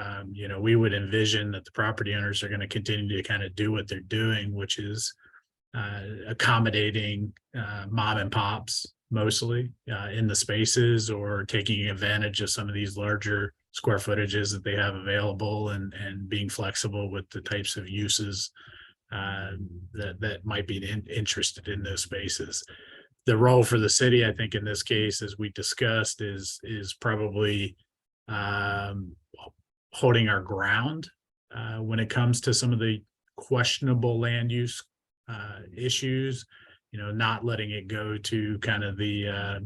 we would envision that the property owners are going to continue to kind of do what they're doing, which is accommodating mom and pops mostly in the spaces, or taking advantage of some of these larger square footages that they have available, and being flexible with the types of uses that might be interested in those spaces. The role for the city, I think, in this case, as we discussed, is probably holding our ground when it comes to some of the questionable land use issues, not letting it go to kind of the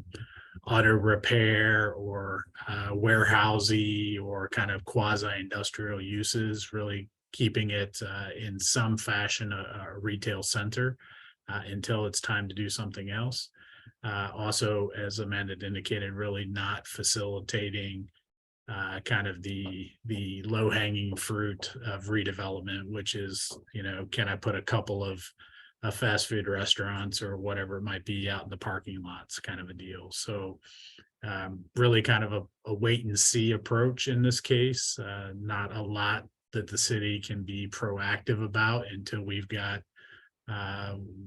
auto repair or warehousey or kind of quasi-industrial uses, really keeping it in some fashion a retail center until it's time to do something else. Also, as Amanda indicated, really not facilitating kind of the low-hanging fruit of redevelopment, which is, can I put a couple of fast food restaurants or whatever it might be out in the parking lots, kind of a deal. So really kind of a wait and see approach in this case. Not a lot that the city can be proactive about until we've got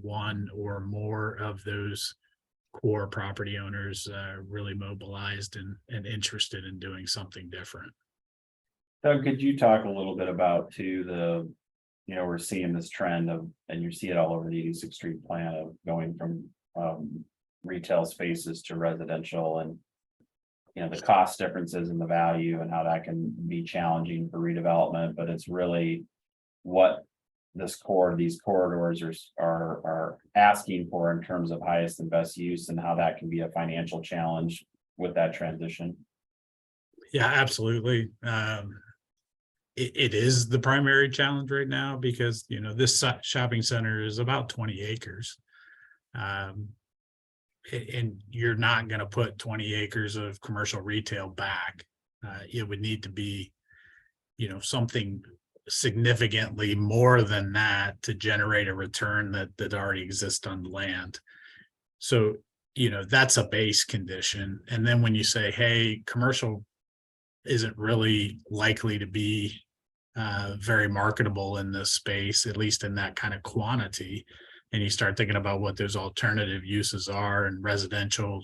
one or more of those core property owners really mobilized and interested in doing something different. Doug, could you talk a little bit about we're seeing this trend of, and you see it all over the 86th Street plan, of going from retail spaces to residential, and the cost differences in the value and how that can be challenging for redevelopment, but it's really what these corridors are asking for in terms of highest and best use, and how that can be a financial challenge with that transition. Yeah, absolutely. It is the primary challenge right now, because this shopping center is about 20 acres. And you're not going to put 20 acres of commercial retail back. It would need to be something significantly more than that to generate a return that already exists on the land. So that's a base condition. And then when you say, hey, commercial isn't really likely to be very marketable in this space, at least in that kind of quantity, and you start thinking about what those alternative uses are, and residential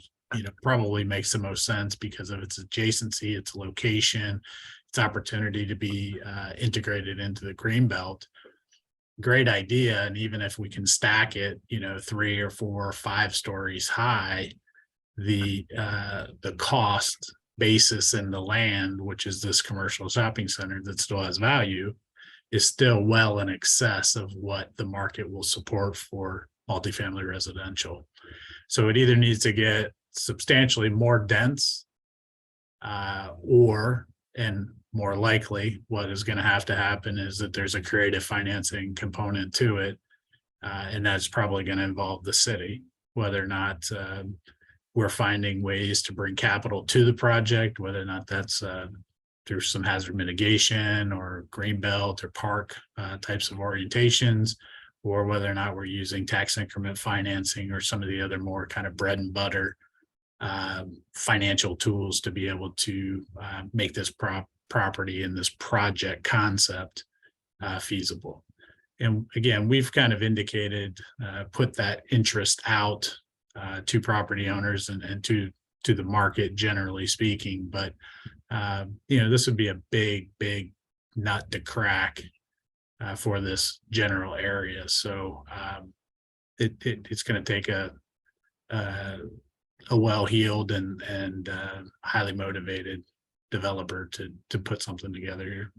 probably makes the most sense because of its adjacency, its location, its opportunity to be integrated into the green belt. Great idea. And even if we can stack it 3 or 4 or 5 stories high, the cost basis in the land, which is this commercial shopping center that still has value, is still well in excess of what the market will support for multifamily residential. So it either needs to get substantially more dense, and more likely what is going to happen is that there's a creative financing component to it, and that's probably going to involve the city, whether or not we're finding ways to bring capital to the project, whether or not that's through some hazard mitigation or greenbelt or park types of orientations, or whether or not we're using tax increment financing or some of the other more kind of bread and butter financial tools to be able to make this property and this project concept feasible. And again, we've kind of indicated, put that interest out to property owners and to the market, generally speaking. But this would be a big nut to crack for this general area. So it's going to take a well-heeled and highly motivated developer to put something together here.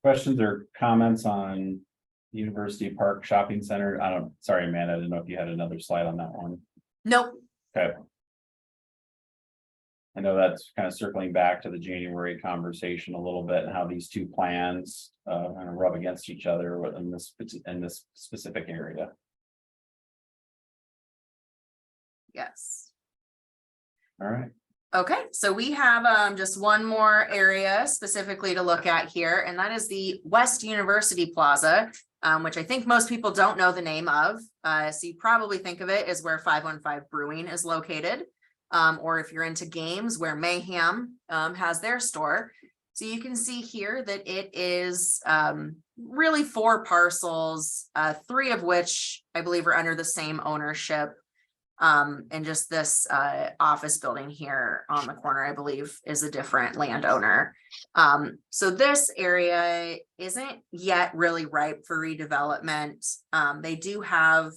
Questions or comments on University Park Shopping Center? Sorry, Amanda, I didn't know if you had another slide on that one. Nope. Okay. I know that's kind of circling back to the January conversation a little bit and how these two plans kind of rub against each other in this specific area. Yes. All right. Okay, so we have just one more area specifically to look at here, and that is the West University Plaza, which I think most people don't know the name of. So you probably think of it as where 515 Brewing is located, or if you're into games, where Mayhem has their store. So you can see here that it is really 4 parcels, 3 of which I believe are under the same ownership. And just this office building here on the corner, I believe, is a different landowner. So this area isn't yet really ripe for redevelopment. They do have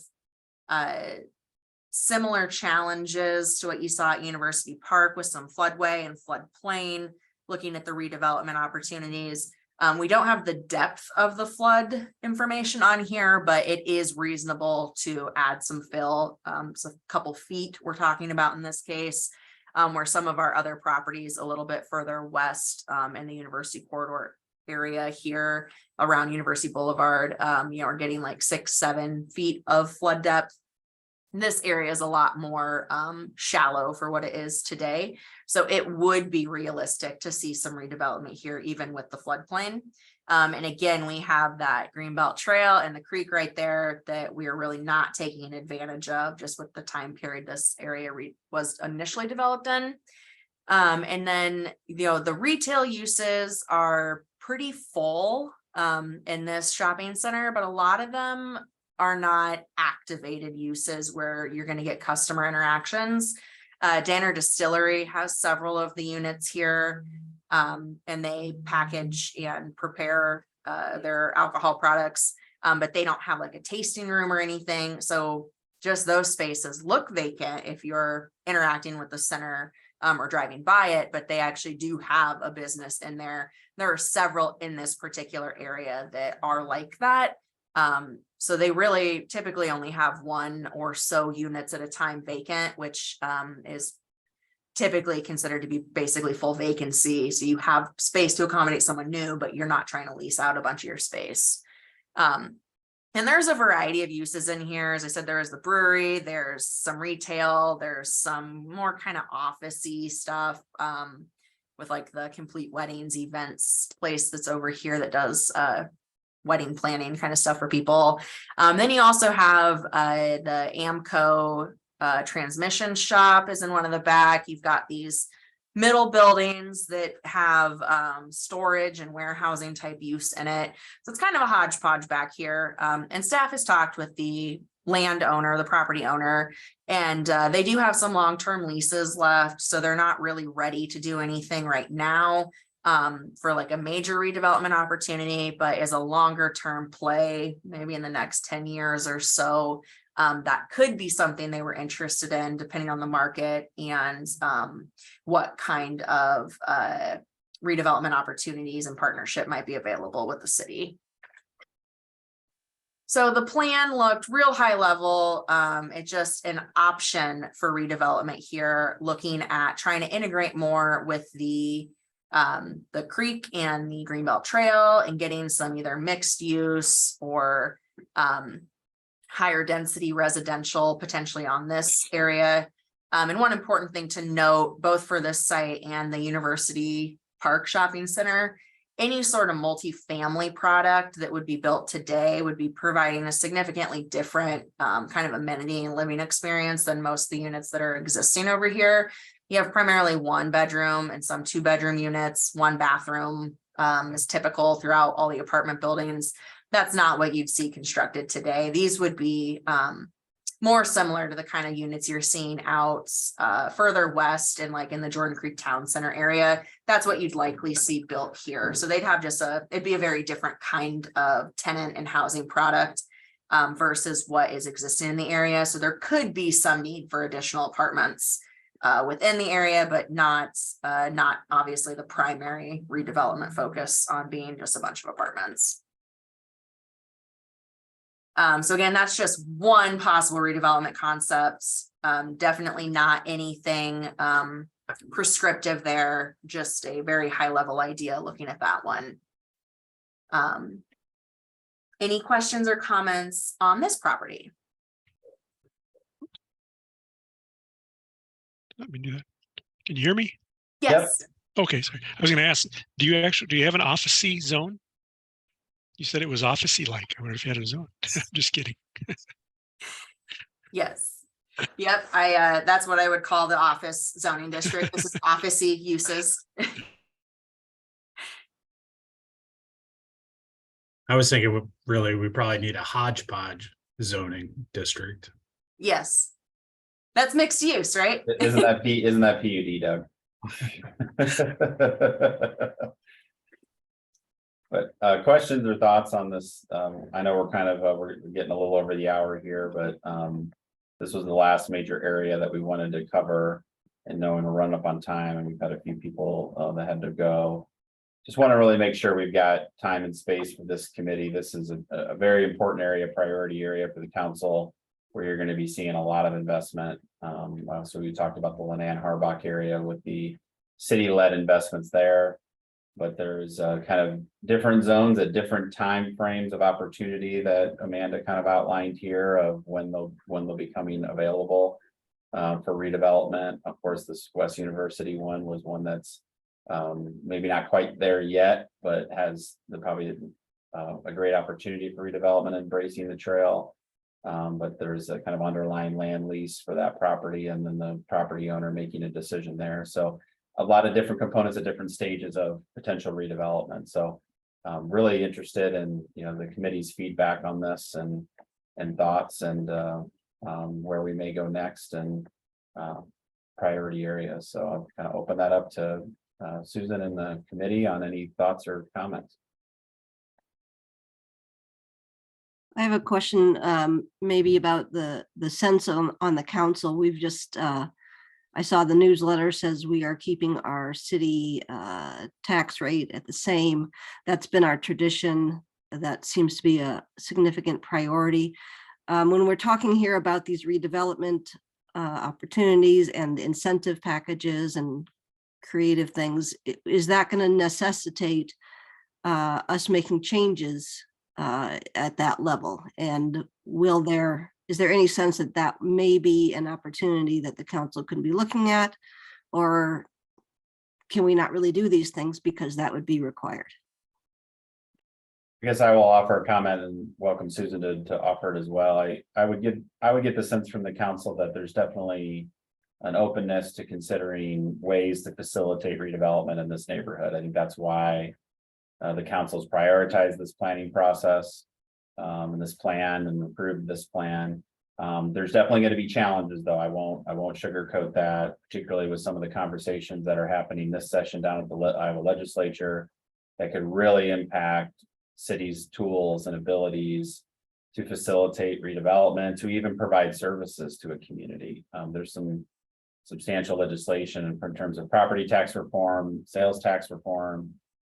similar challenges to what you saw at University Park with some floodway and floodplain, looking at the redevelopment opportunities. We don't have the depth of the flood information on here, but it is reasonable to add some fill. So a couple feet we're talking about in this case, where some of our other properties a little bit further west in the University Corridor area here around University Boulevard, are getting like 6-7 feet of flood depth. This area is a lot more shallow for what it is today. So it would be realistic to see some redevelopment here, even with the floodplain. And again, we have that Greenbelt Trail and the creek right there that we are really not taking advantage of, just with the time period this area was initially developed in. And then, the retail uses are pretty full in this shopping center, but a lot of them are not activated uses where you're going to get customer interactions. Danner Distillery has several of the units here, and they package and prepare their alcohol products, but they don't have like a tasting room or anything. So just those spaces look vacant if you're interacting with the center or driving by it, but they actually do have a business in there. There are several in this particular area that are like that. So they really typically only have 1 or so units at a time vacant, which is typically considered to be basically full vacancy. So you have space to accommodate someone new, but you're not trying to lease out a bunch of your space. And there's a variety of uses in here. As I said, there is the brewery, there's some retail, there's some more kind of office-y stuff with like the Complete Weddings events place that's over here that does wedding planning kind of stuff for people. Then you also have the AMCO transmission shop is in one of the back. You've got these middle buildings that have storage and warehousing type use in it. So it's kind of a hodgepodge back here. And staff has talked with the landowner, the property owner, and they do have some long-term leases left. So they're not really ready to do anything right now for like a major redevelopment opportunity, but as a longer term play, maybe in the next 10 years or so, that could be something they were interested in, depending on the market and what kind of redevelopment opportunities and partnership might be available with the city. So the plan looked real high level. It's just an option for redevelopment here, looking at trying to integrate more with the creek and the Greenbelt Trail and getting some either mixed use or higher density residential potentially on this area. And one important thing to note, both for this site and the University Park Shopping Center, any sort of multifamily product that would be built today would be providing a significantly different kind of amenity and living experience than most of the units that are existing over here. You have primarily 1 bedroom and some 2-bedroom units. 1 bathroom is typical throughout all the apartment buildings. That's not what you'd see constructed today. These would be more similar to the kind of units you're seeing out further west and like in the Jordan Creek Town Center area. That's what you'd likely see built here. So they'd have it'd be a very different kind of tenant and housing product versus what is existing in the area. So there could be some need for additional apartments within the area, but not obviously the primary redevelopment focus on being just a bunch of apartments. So again, that's just one possible redevelopment concept. Definitely not anything prescriptive there, just a very high level idea looking at that one. Any questions or comments on this property? Let me do that. Can you hear me? Yes, Okay, sorry. I was going to ask, do you have an office-y zone? You said it was office-y like. I wonder if you had a zone. Just kidding. yes. Yep, that's what I would call the office zoning district. This is office-y uses. I was thinking we probably need a hodgepodge zoning district. Yes. That's mixed use, right? Isn't that PUD, Doug? But questions or thoughts on this? I know we're getting a little over the hour here, but this was the last major area that we wanted to cover, and knowing we're running up on time and we've had a few people that had to go. Just want to really make sure we've got time and space for this committee. This is a very important area, priority area for the council, where you're going to be seeing a lot of investment. So we talked about the Lenan Harbach area with the city-led investments there, but there's kind of different zones at different time frames of opportunity that Amanda kind of outlined here of when they'll be coming available for redevelopment. Of course, this West University one was one that's maybe not quite there yet, but has probably a great opportunity for redevelopment, embracing the trail. But there's a kind of underlying land lease for that property, and then the property owner making a decision there. So a lot of different components at different stages of potential redevelopment. So really interested in, the committee's feedback on this and thoughts, and where we may go next, and priority areas. So I'll kind of open that up to Susan and the committee on any thoughts or comments. I have a question, maybe about the sense on the council. We've just, I saw the newsletter says we are keeping our city tax rate at the same. That's been our tradition. That seems to be a significant priority. When we're talking here about these redevelopment opportunities and incentive packages and creative things, is that going to necessitate us making changes at that level? And is there any sense that that may be an opportunity that the council can be looking at, or can we not really do these things because that would be required? I guess I will offer a comment and welcome Susan to offer it as well. I would get the sense from the council that there's definitely an openness to considering ways to facilitate redevelopment in this neighborhood. I think that's why the council's prioritized this planning process and this plan, and approved this plan. There's definitely going to be challenges, though. I won't sugarcoat that, particularly with some of the conversations that are happening this session down at the Iowa legislature that could really impact cities' tools and abilities to facilitate redevelopment, to even provide services to a community. There's some substantial legislation in terms of property tax reform, sales tax reform,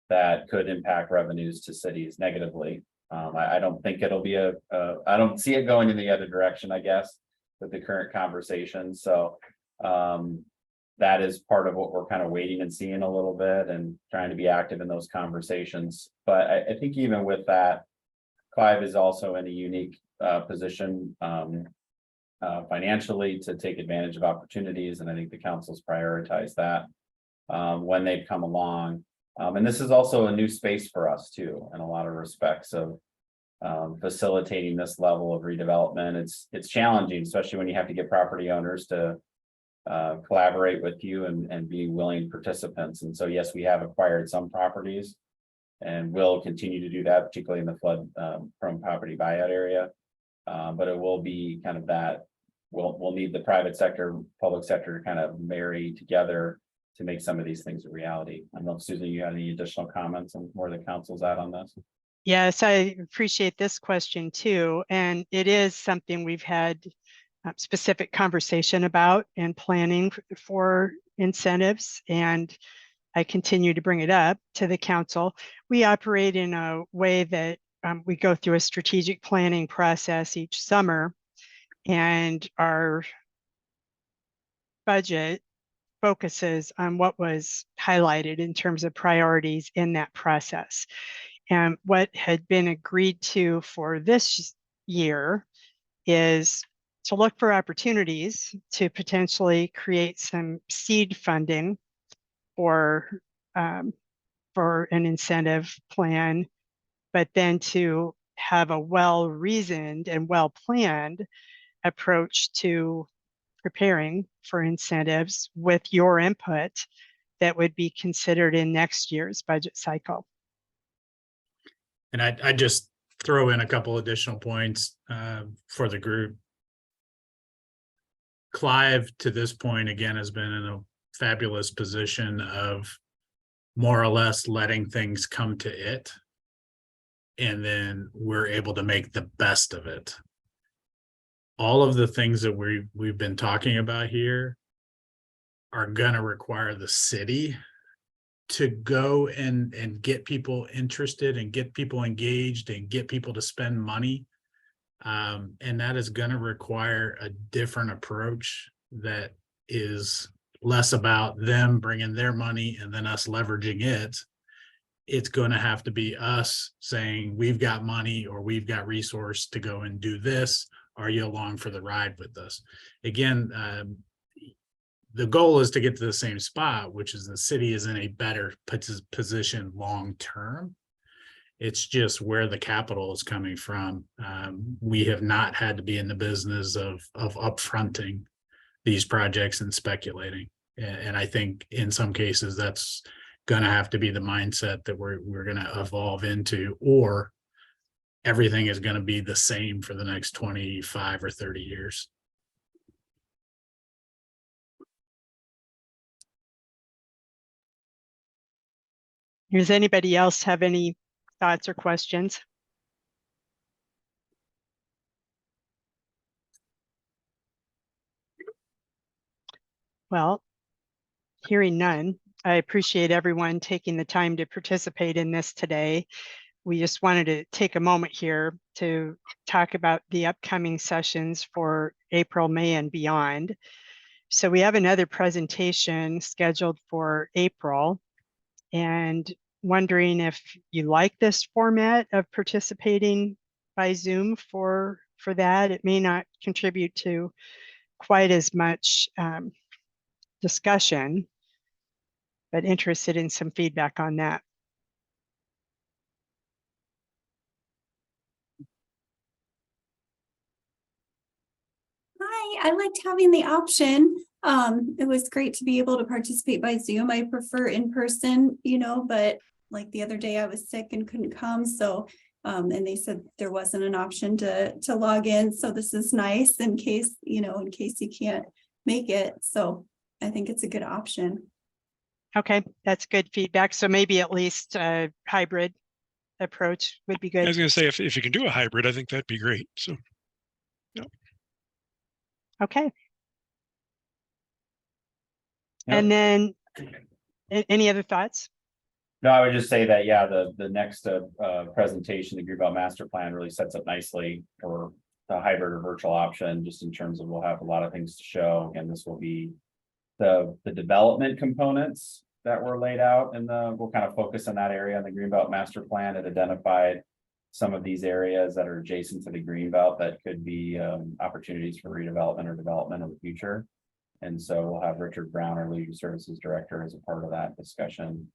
that could impact revenues to cities negatively. I don't think it'll be I don't see it going in the other direction, I guess, with the current conversation. So that is part of what we're kind of waiting and seeing a little bit, and trying to be active in those conversations. But I think even with that, Clive is also in a unique position financially to take advantage of opportunities. And I think the council's prioritized that when they've come along. And this is also a new space for us too, in a lot of respects of facilitating this level of redevelopment. It's challenging, especially when you have to get property owners to collaborate with you and be willing participants. And so, yes, we have acquired some properties and will continue to do that, particularly in the flood prone property buyout area. But it will be kind of that we'll need the private sector, public sector to kind of marry together to make some of these things a reality. I don't know if Susan, you had any additional comments on where the council's at on this? Yes, I appreciate this question too. And it is something we've had specific conversation about and planning for incentives. And I continue to bring it up to the council. We operate in a way that we go through a strategic planning process each summer, and our budget focuses on what was highlighted in terms of priorities in that process. And what had been agreed to for this year is to look for opportunities to potentially create some seed funding for an incentive plan, but then to have a well-reasoned and well-planned approach to preparing for incentives with your input that would be considered in next year's budget cycle. And I just throw in a couple additional points for the group. Clive, to this point, again, has been in a fabulous position of more or less letting things come to it. And then we're able to make the best of it. All of the things that we've been talking about here are gonna require the city to go and get people interested and get people engaged and get people to spend money. And that is gonna require a different approach that is less about them bringing their money and then us leveraging it. It's going to have to be us saying, we've got money or we've got resource to go and do this. Are you along for the ride with us? Again, the goal is to get to the same spot, which is the city is in a better position long-term. It's just where the capital is coming from. We have not had to be in the business of upfronting these projects and speculating. And I think in some cases that's going to have to be the mindset that we're going to evolve into, or everything is going to be the same for the next 25 or 30 years. Does anybody else have any thoughts or questions? Well, hearing none, I appreciate everyone taking the time to participate in this today. We just wanted to take a moment here to talk about the upcoming sessions for April, May, and beyond. So we have another presentation scheduled for April, and wondering if you like this format of participating by Zoom for that. It may not contribute to quite as much discussion, but interested in some feedback on that. Hi, I liked having the option. It was great to be able to participate by Zoom. I prefer in person, but like the other day I was sick and couldn't come. So, and they said there wasn't an option to log in. So this is nice in case you can't make it. So I think it's a good option. Okay, that's good feedback. So maybe at least a hybrid approach would be I good. was going to say, if you can do a hybrid, I think that'd be great. So, Okay. Yep. And then any other thoughts? No, I would just say that, yeah, the next presentation, the Greenbelt Master Plan really sets up nicely for the hybrid or virtual option, just in terms of we'll have a lot of things to show. And this will be the development components that were laid out, and we'll kind of focus on that area in the Greenbelt Master Plan. It identified some of these areas that are adjacent to the Greenbelt that could be opportunities for redevelopment or development in the future. And so we'll have Richard Brown, our Legal Services Director, as a part of that discussion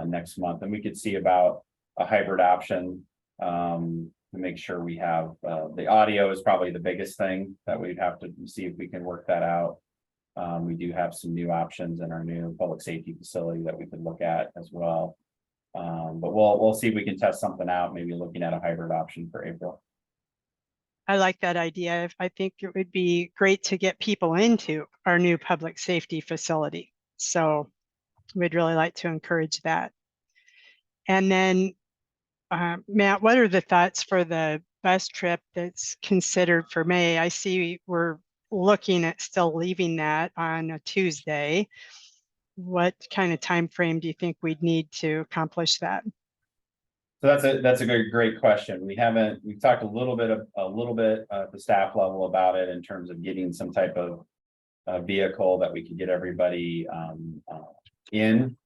next month. And we could see about a hybrid option to make sure we have the audio is probably the biggest thing that we'd have to see if we can work that out. We do have some new options in our new public safety facility that we could look at as well. But we'll see if we can test something out, maybe looking at a hybrid option for April. I like that idea. I think it would be great to get people into our new public safety facility. So we'd really like to encourage that. And then, Matt, what are the thoughts for the bus trip that's considered for May? I see we're looking at still leaving that on a Tuesday. What kind of time frame do you think we'd need to accomplish that? So that's a great question. We've talked a little bit at the staff level about it in terms of getting some type of a vehicle that we could get everybody in.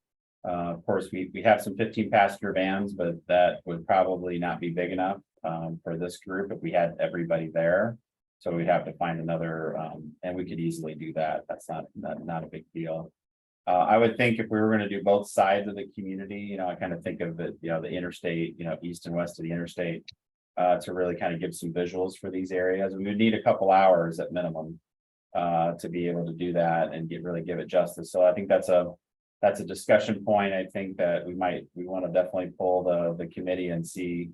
Of course, we have some 15-passenger vans, but that would probably not be big enough for this group if we had everybody there. So we'd have to find another, and we could easily do that. That's not a big deal. I would think if we were going to do both sides of the community, you know, I kind of think of it, you know, the interstate, you know, east and west of the interstate, to really kind of give some visuals for these areas. We would need a couple hours at minimum to be able to do that and really give it justice. So I think that's a discussion point. I think that we want to definitely pull the committee and see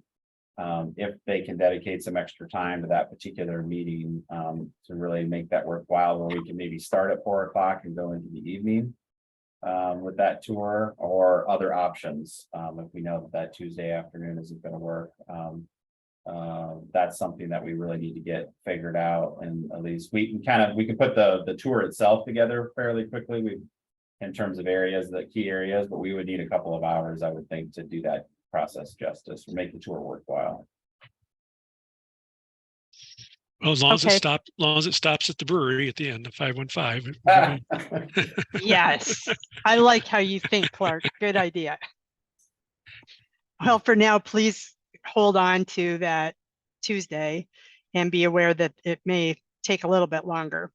if they can dedicate some extra time to that particular meeting to really make that worthwhile, where we can maybe start at 4 o'clock and go into the evening with that tour, or other options. If we know that Tuesday afternoon isn't going to work, that's something that we really need to get figured out. And at least we can put the tour itself together fairly quickly. In terms of areas, the key areas, but we would need a couple of hours, I would think, to do that process justice or make the tour worthwhile. Well, as long as Okay. it stops at the brewery at the end of 515. Yes, I like how you think, Clark. Good idea. Well, for now, please hold on to that Tuesday and be aware that it may take a little bit longer.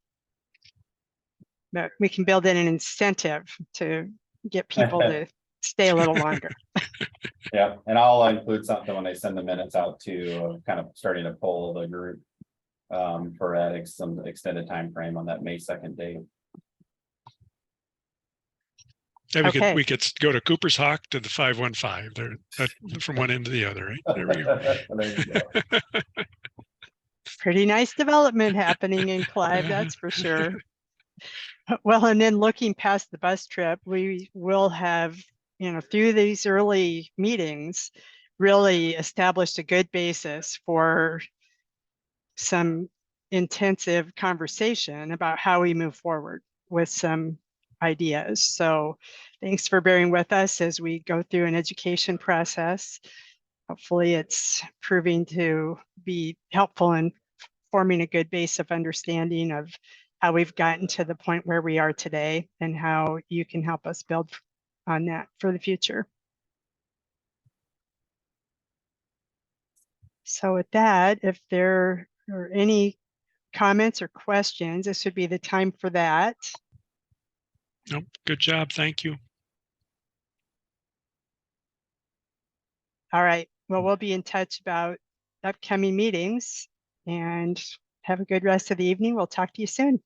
But we can build in an incentive to get people to stay a little longer. Yeah, and I'll include something when I send the minutes out to kind of starting to pull the group for some extended time frame on that May 2nd date. Yeah, Okay. we could go to Cooper's Hawk to the 515 there, from one end to the other, right? There we go. There you go. Pretty nice development happening in Clive, that's for sure. Well, and then looking past the bus trip, we will have, you know, through these early meetings, really established a good basis for some intensive conversation about how we move forward with some ideas. So thanks for bearing with us as we go through an education process. Hopefully it's proving to be helpful in forming a good base of understanding of how we've gotten to the point where we are today and how you can help us build on that for the future. So with that, if there are any comments or questions, this would be the time for that. Nope, good job. Thank you. All right. Well, we'll be in touch about upcoming meetings and have a good rest of the evening. We'll talk to you soon.